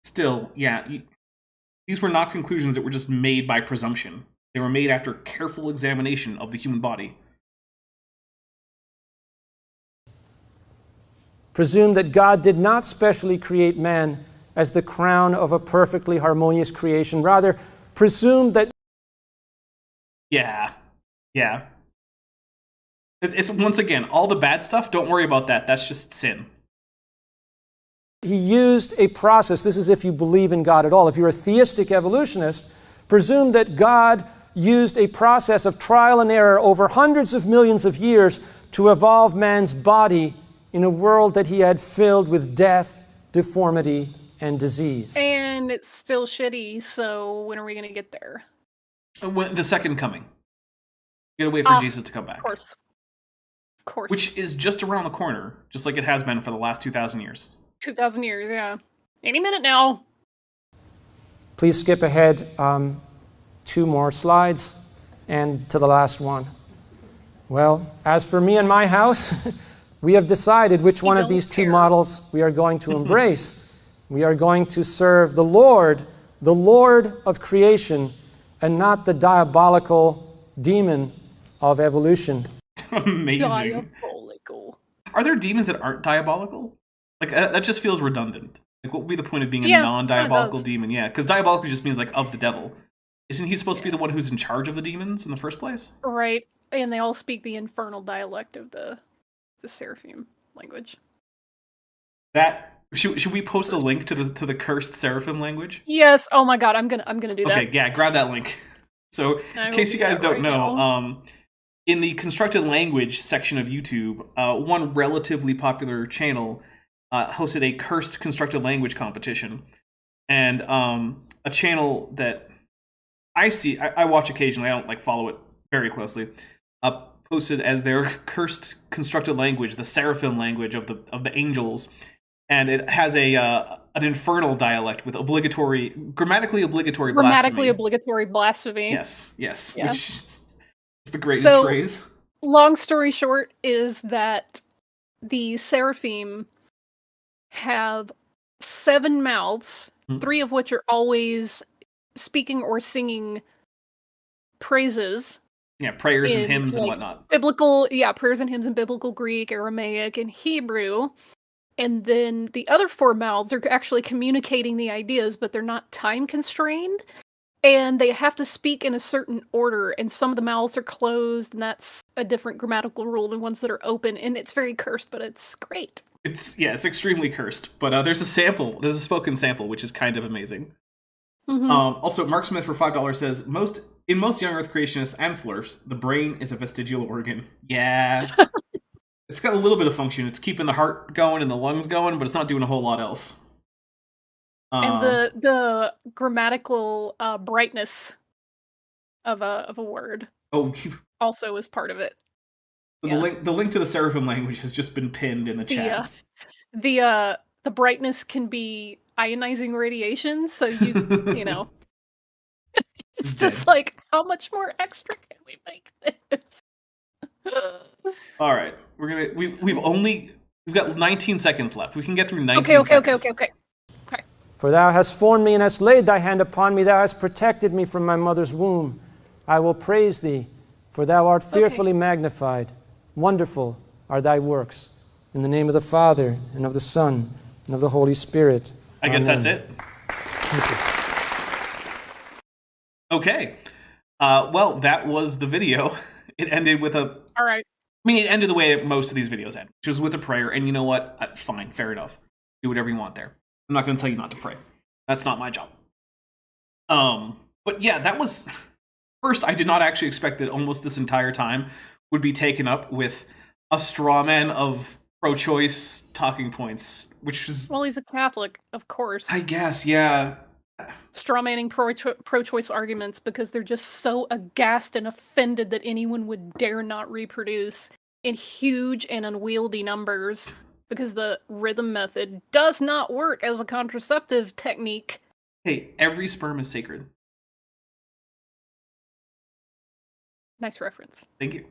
Still, yeah, these were not conclusions that were just made by presumption. They were made after careful examination of the human body. Presume that God did not specially create man as the crown of a perfectly harmonious creation. Rather, presume that... Yeah. It's, once again, all the bad stuff, don't worry about that. That's just sin. He used a process. This is if you believe in God at all. If you're a theistic evolutionist, presume that God used a process of trial and error over hundreds of millions of years to evolve man's body in a world that he had filled with death, deformity, and disease. And it's still shitty, so when are we going to get there? The second coming. You gotta wait for Jesus to come back. Of course. Which is just around the corner, just like it has been for the last 2,000 years. 2,000 years, yeah. Any minute now. Please skip ahead 2 more slides and to the last one. Well, as for me and my house, we have decided which one of these 2 models we are going to embrace. We are going to serve the Lord of creation, and not the diabolical demon of evolution. Amazing. Diabolical. Are there demons that aren't diabolical? Like, that just feels redundant. Like, what would be the point of being a non-diabolical demon? Yeah, because diabolical just means, like, of the devil. Isn't he supposed to be the one who's in charge of the demons in the first place? Right, and they all speak the infernal dialect of the seraphim language. That should we post a link to the cursed seraphim language? Yes. Oh my god, I'm gonna do that. Okay, yeah, grab that link. So, in case you guys don't know, in the constructed language section of YouTube, one relatively popular channel hosted a cursed constructed language competition, and a channel that I watch occasionally. I don't follow it very closely. Posted as their cursed constructed language, the seraphim language of the angels, and it has an infernal dialect with grammatically obligatory blasphemy. Yes, Yeah. which is the greatest phrase. Long story short is that the seraphim have 7 mouths, 3 of which are always speaking or singing praises. Yeah, prayers and hymns and whatnot. Prayers and hymns in biblical Greek, Aramaic, and Hebrew. And then the other 4 mouths are actually communicating the ideas, but they're not time constrained. And they have to speak in a certain order, and some of the mouths are closed, and that's a different grammatical rule than ones that are open, and it's very cursed, but it's great. It's extremely cursed, but there's a spoken sample, which is kind of amazing. Mm-hmm. Also, Mark Smith for $5 says, in most young Earth creationists and flirts, the brain is a vestigial organ. Yeah. It's got a little bit of function. It's keeping the heart going and the lungs going, but it's not doing a whole lot else. And the grammatical brightness of a word also is part of it. The link to the seraphim language has just been pinned in the chat. The brightness can be ionizing radiation, so you know, it's just like, how much more extra can we make this? All right, we've got 19 seconds left. We can get through 19 seconds. Okay. For thou hast formed me and hast laid thy hand upon me. Thou hast protected me from my mother's womb. I will praise thee, for thou art fearfully magnified. Wonderful are thy works. In the name of the Father, and of the Son, and of the Holy Spirit. I guess that's it. Thank you. Okay. Well, that was the video. It ended with a... All right. I mean, it ended the way most of these videos end, which was with a prayer. And you know what? Fine, fair enough. Do whatever you want there. I'm not going to tell you not to pray. That's not my job. But yeah, that was... First, I did not actually expect that almost this entire time would be taken up with a straw man of pro-choice talking points, which was... Well, he's a Catholic, of course. I guess, yeah. Strawmanning pro-choice arguments because they're just so aghast and offended that anyone would dare not reproduce in huge and unwieldy numbers because the rhythm method does not work as a contraceptive technique. Hey, every sperm is sacred. Nice reference. Thank you.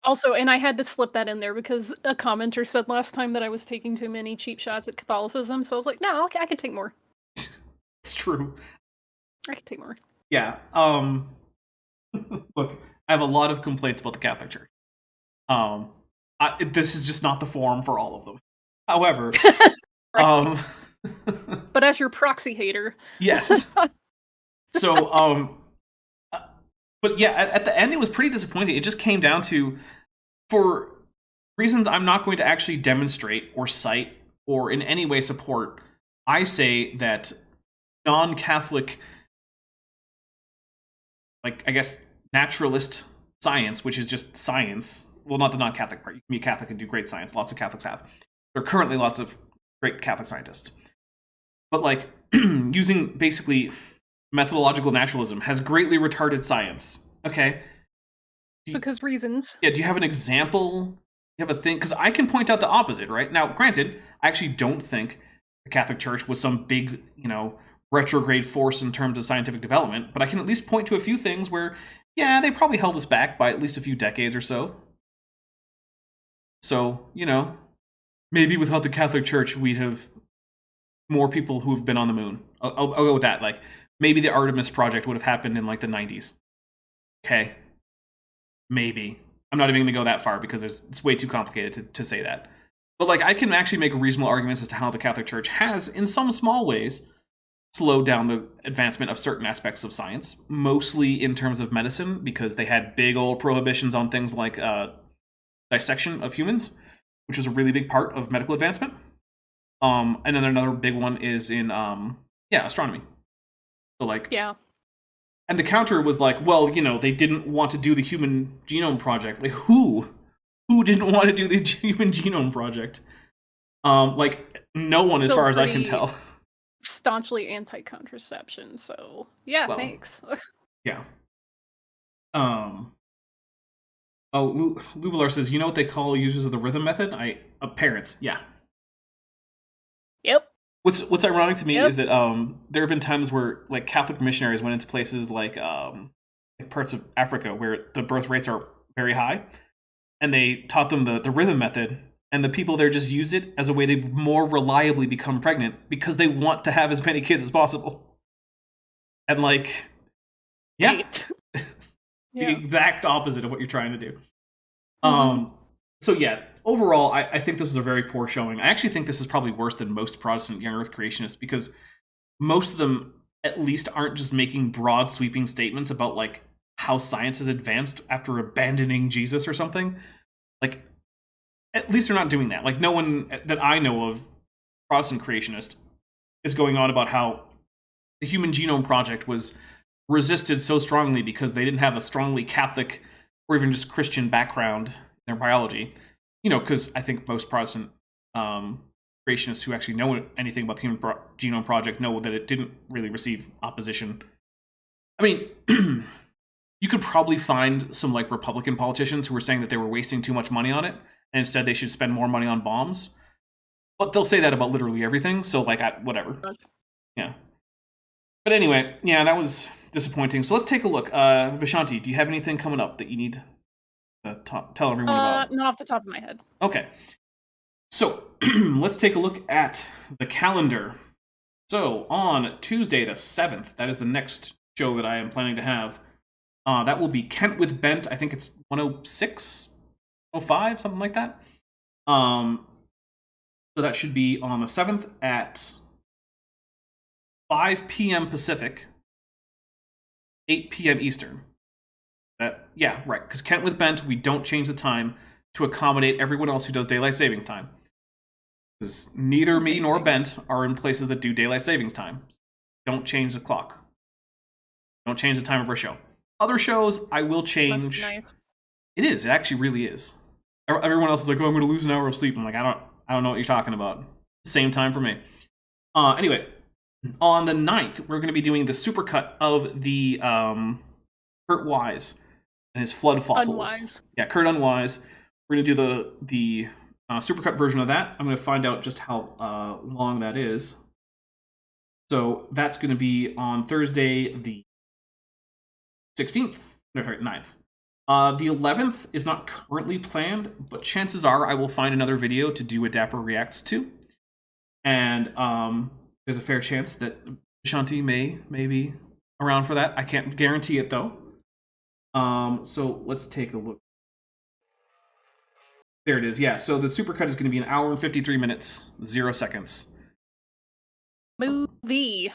Also, and I had to slip that in there because a commenter said last time that I was taking too many cheap shots at Catholicism, so I was like, no, okay, I could take more. It's true. I could take more. Yeah. Look, I have a lot of complaints about the Catholic Church. This is just not the forum for all of them. However, Right. But as your proxy hater. Yes. So, but yeah, at the end, it was pretty disappointing. It just came down to, for reasons I'm not going to actually demonstrate or cite or in any way support, I say that non-Catholic, like, I guess, naturalist science, which is just science, well, not the non-Catholic part. You can be a Catholic and do great science. Lots of Catholics have. There are currently lots of great Catholic scientists. But, like, using basically methodological naturalism has greatly retarded science. Okay? Because reasons. Yeah, do you have an example? Do you have a thing? Because I can point out the opposite, right? Now, granted, I actually don't think the Catholic Church was some big, retrograde force in terms of scientific development, but I can at least point to a few things where, yeah, they probably held us back by at least a few decades or so. So, maybe without the Catholic Church, we'd have more people who have been on the moon. I'll go with that. Like, maybe the Artemis project would have happened in, like, the 90s. Okay. Maybe. I'm not even going to go that far because it's way too complicated to say that. But, like, I can actually make reasonable arguments as to how the Catholic Church has, in some small ways, slowed down the advancement of certain aspects of science, mostly in terms of medicine, because they had big old prohibitions on things like dissection of humans, which was a really big part of medical advancement. And then another big one is in astronomy. So, like, yeah. And the counter was like, well, they didn't want to do the Human Genome Project. Like, who didn't want to do the Human Genome Project? Like, no one, as far as I can tell. Staunchly anti-contraception, so yeah, well, thanks. Yeah. Lubelar says, you know what they call users of the rhythm method? Parents, yeah. Yep. What's ironic to me is that there have been times where, like, Catholic missionaries went into places like parts of Africa where the birth rates are very high, and they taught them the rhythm method, and the people there just use it as a way to more reliably become pregnant because they want to have as many kids as possible. And, like, yeah. The exact opposite of what you're trying to do. So yeah, overall, I think this is a very poor showing. I actually think this is probably worse than most Protestant young Earth creationists, because most of them at least aren't just making broad sweeping statements about, like, how science has advanced after abandoning Jesus or something. Like, at least they're not doing that. Like, no one that I know of, Protestant creationist, is going on about how the Human Genome Project was resisted so strongly because they didn't have a strongly Catholic or even just Christian background in their biology. Because I think most Protestant creationists who actually know anything about the Human Genome Project know that it didn't really receive opposition. I mean, you could probably find some, like, Republican politicians who were saying that they were wasting too much money on it, and instead they should spend more money on bombs. But they'll say that about literally everything, so like, whatever. Gotcha. Yeah. But anyway, yeah, that was disappointing. So let's take a look. Vishanti, do you have anything coming up that you need to tell everyone about? Not off the top of my head. Okay. So let's take a look at the calendar. So on Tuesday the 7th, that is the next show that I am planning to have. That will be Kent with Bent. I think it's 106, 105, something like that. So that should be on the 7th at 5 p.m. Pacific, 8 p.m. Eastern. Yeah, right, because Kent with Bent, we don't change the time to accommodate everyone else who does daylight savings time. Because neither me nor Bent are in places that do daylight savings time. Don't change the clock. Don't change the time of our show. Other shows, I will change. Must be nice. It is. It actually really is. Everyone else is like, oh, I'm going to lose an hour of sleep. I'm like, I don't know what you're talking about. Same time for me. Anyway, on the 9th, we're going to be doing the supercut of the Kurt Wise and his flood fossils. Unwise. Yeah, Kurt Unwise. We're going to do the supercut version of that. I'm going to find out just how long that is. So that's going to be on Thursday the 16th. No, sorry, 9th. The 11th is not currently planned, but chances are I will find another video to do a Dapper Reacts to. And there's a fair chance that Shanti may be around for that. I can't guarantee it, though. So let's take a look. There it is. Yeah, so the supercut is going to be 1 hour and 53 minutes, 0 seconds. Movie.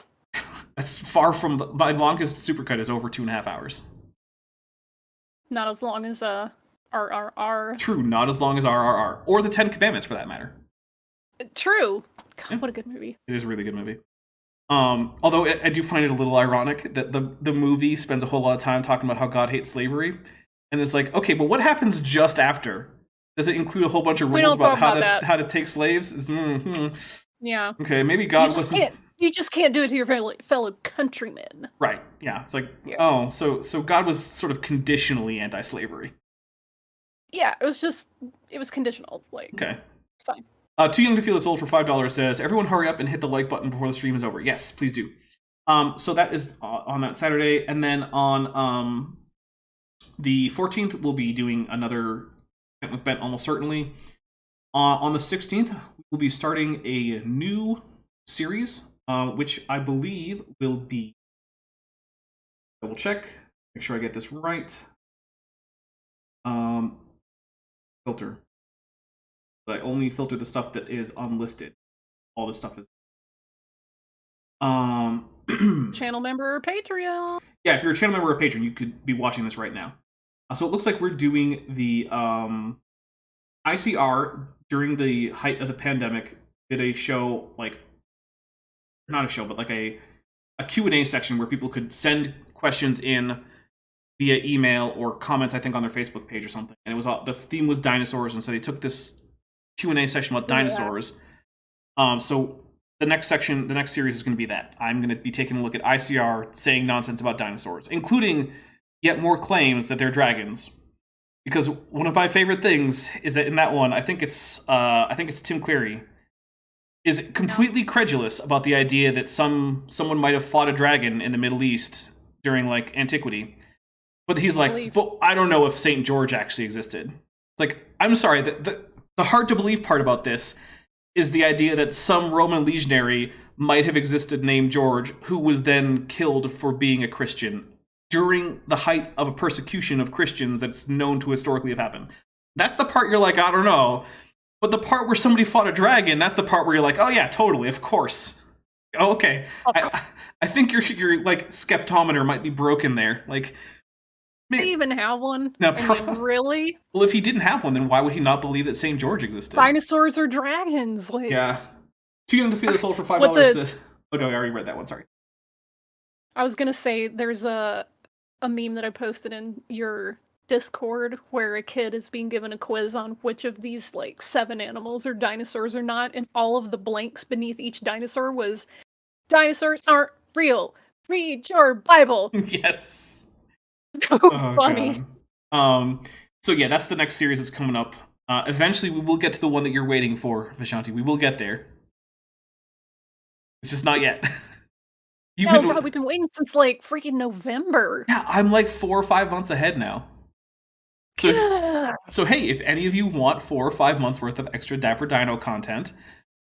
That's far from my longest supercut is over 2.5 hours. Not as long as RRR. True, not as long as RRR. Or the 10 Commandments, for that matter. True. God, Yeah. what a good movie. It is a really good movie. Although I do find it a little ironic that the movie spends a whole lot of time talking about how God hates slavery. And it's like, okay, but what happens just after? Does it include a whole bunch of We rules don't talk about about how to take slaves? Yeah. Okay, maybe God wasn't... You just can't do it to your fellow countrymen. Right, yeah. It's like, Yeah. oh, so God was sort of conditionally anti-slavery. Yeah, it was conditional. Like, Okay. it's fine. Too Young to Feel This Old for $5 says, everyone hurry up and hit the like button before the stream is over. Yes, please do. So that is on that Saturday. And then on the 14th, we'll be doing another Bent with Bent, almost certainly. On the 16th, we'll be starting a new series, which I believe will be... Double check. Make sure I get this right. Filter. But I only filter the stuff that is unlisted. All this stuff is... Channel member or Patreon. Yeah, if you're a channel member or a patron, you could be watching this right now. So it looks like we're doing the ICR during the height of the pandemic. Did a show, like, not a show, but like a Q&A section where people could send questions in via email or comments, I think, on their Facebook page or something. And it was the theme was dinosaurs, and so they took this Q&A session about dinosaurs. So the next series is going to be that. I'm going to be taking a look at ICR saying nonsense about dinosaurs, including yet more claims that they're dragons. Because one of my favorite things is that in that one, I think it's Tim Cleary is completely credulous about the idea that someone might have fought a dragon in the Middle East during, like, antiquity. But he's like, but I don't know if St. George actually existed. It's like, I'm sorry, the hard to believe part about this is the idea that some Roman legionary might have existed named George, who was then killed for being a Christian during the height of a persecution of Christians that's known to historically have happened. That's the part you're like, I don't know. But the part where somebody fought a dragon, that's the part where you're like, oh yeah, totally, of course. Okay. I think your like skeptometer might be broken there. Like, They even have one? Now, Really? Well, if he didn't have one, then why would he not believe that St. George existed? Dinosaurs are dragons. Like, Yeah. Too Young to Feel This Old for $5. Oh no, I already read that one, sorry. I was gonna say, there's a meme that I posted in your Discord where a kid is being given a quiz on which of these, like, 7 animals are dinosaurs or not, and all of the blanks beneath each dinosaur was, dinosaurs aren't real. Read your Bible. Yes. So funny. God. So yeah, that's the next series that's coming up. Eventually, we will get to the one that you're waiting for, Vishanti. We will get there. It's just not yet. God, we've been waiting since like freaking November. Yeah, I'm like 4 or 5 months ahead now. So hey, if any of you want 4 or 5 months worth of extra Dapper Dino content,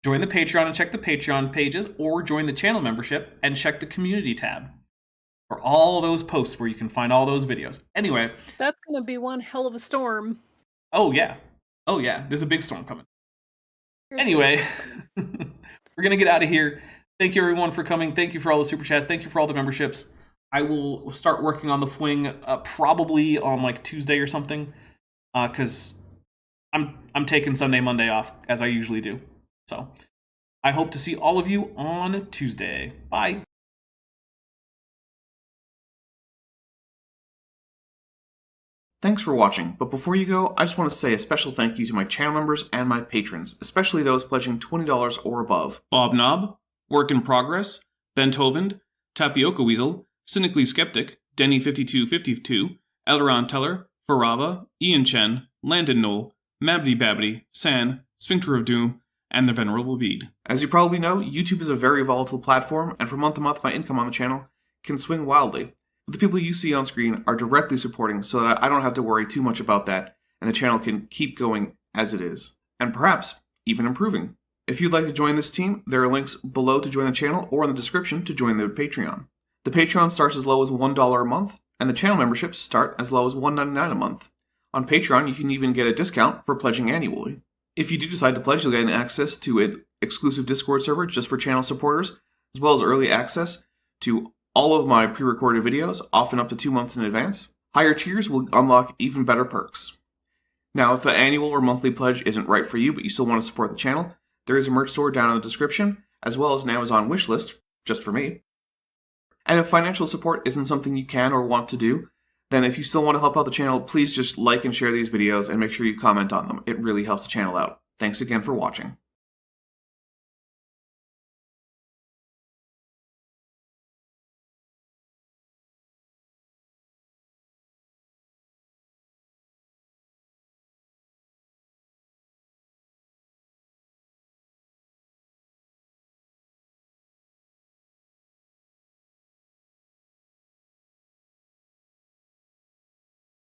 join the Patreon and check the Patreon pages, or join the channel membership and check the community tab for all those posts where you can find all those videos. Anyway. That's going to be one hell of a storm. Oh, yeah. There's a big storm coming. Anyway, we're going to get out of here. Thank you, everyone, for coming. Thank you for all the super chats. Thank you for all the memberships. I will start working on the Fwing probably on like Tuesday or something, because I'm taking Sunday, Monday off as I usually do. So I hope to see all of you on Tuesday. Bye. Thanks for watching, but before you go, I just want to say a special thank you to my channel members and my patrons, especially those pledging $20 or above. Bob Knob, Work in Progress, Benthoven, Tapioca Weasel, Cynically Skeptic, Denny5252, Elron Teller, Farava, Ian Chen, Landon Knoll, Mabdy Babbity, San, Sphincter of Doom, and the Venerable Bede. As you probably know, YouTube is a very volatile platform, and from month to month my income on the channel can swing wildly. But the people you see on screen are directly supporting so that I don't have to worry too much about that, and the channel can keep going as it is, and perhaps even improving. If you'd like to join this team, there are links below to join the channel or in the description to join the Patreon. The Patreon starts as low as $1 a month, and the channel memberships start as low as $1.99 a month. On Patreon, you can even get a discount for pledging annually. If you do decide to pledge, you'll get access to an exclusive Discord server just for channel supporters, as well as early access to all of my pre-recorded videos, often up to 2 months in advance. Higher tiers will unlock even better perks. Now, if an annual or monthly pledge isn't right for you, but you still want to support the channel, there is a merch store down in the description, as well as an Amazon wishlist, just for me. And if financial support isn't something you can or want to do, then if you still want to help out the channel, please just like and share these videos and make sure you comment on them. It really helps the channel out. Thanks again for watching.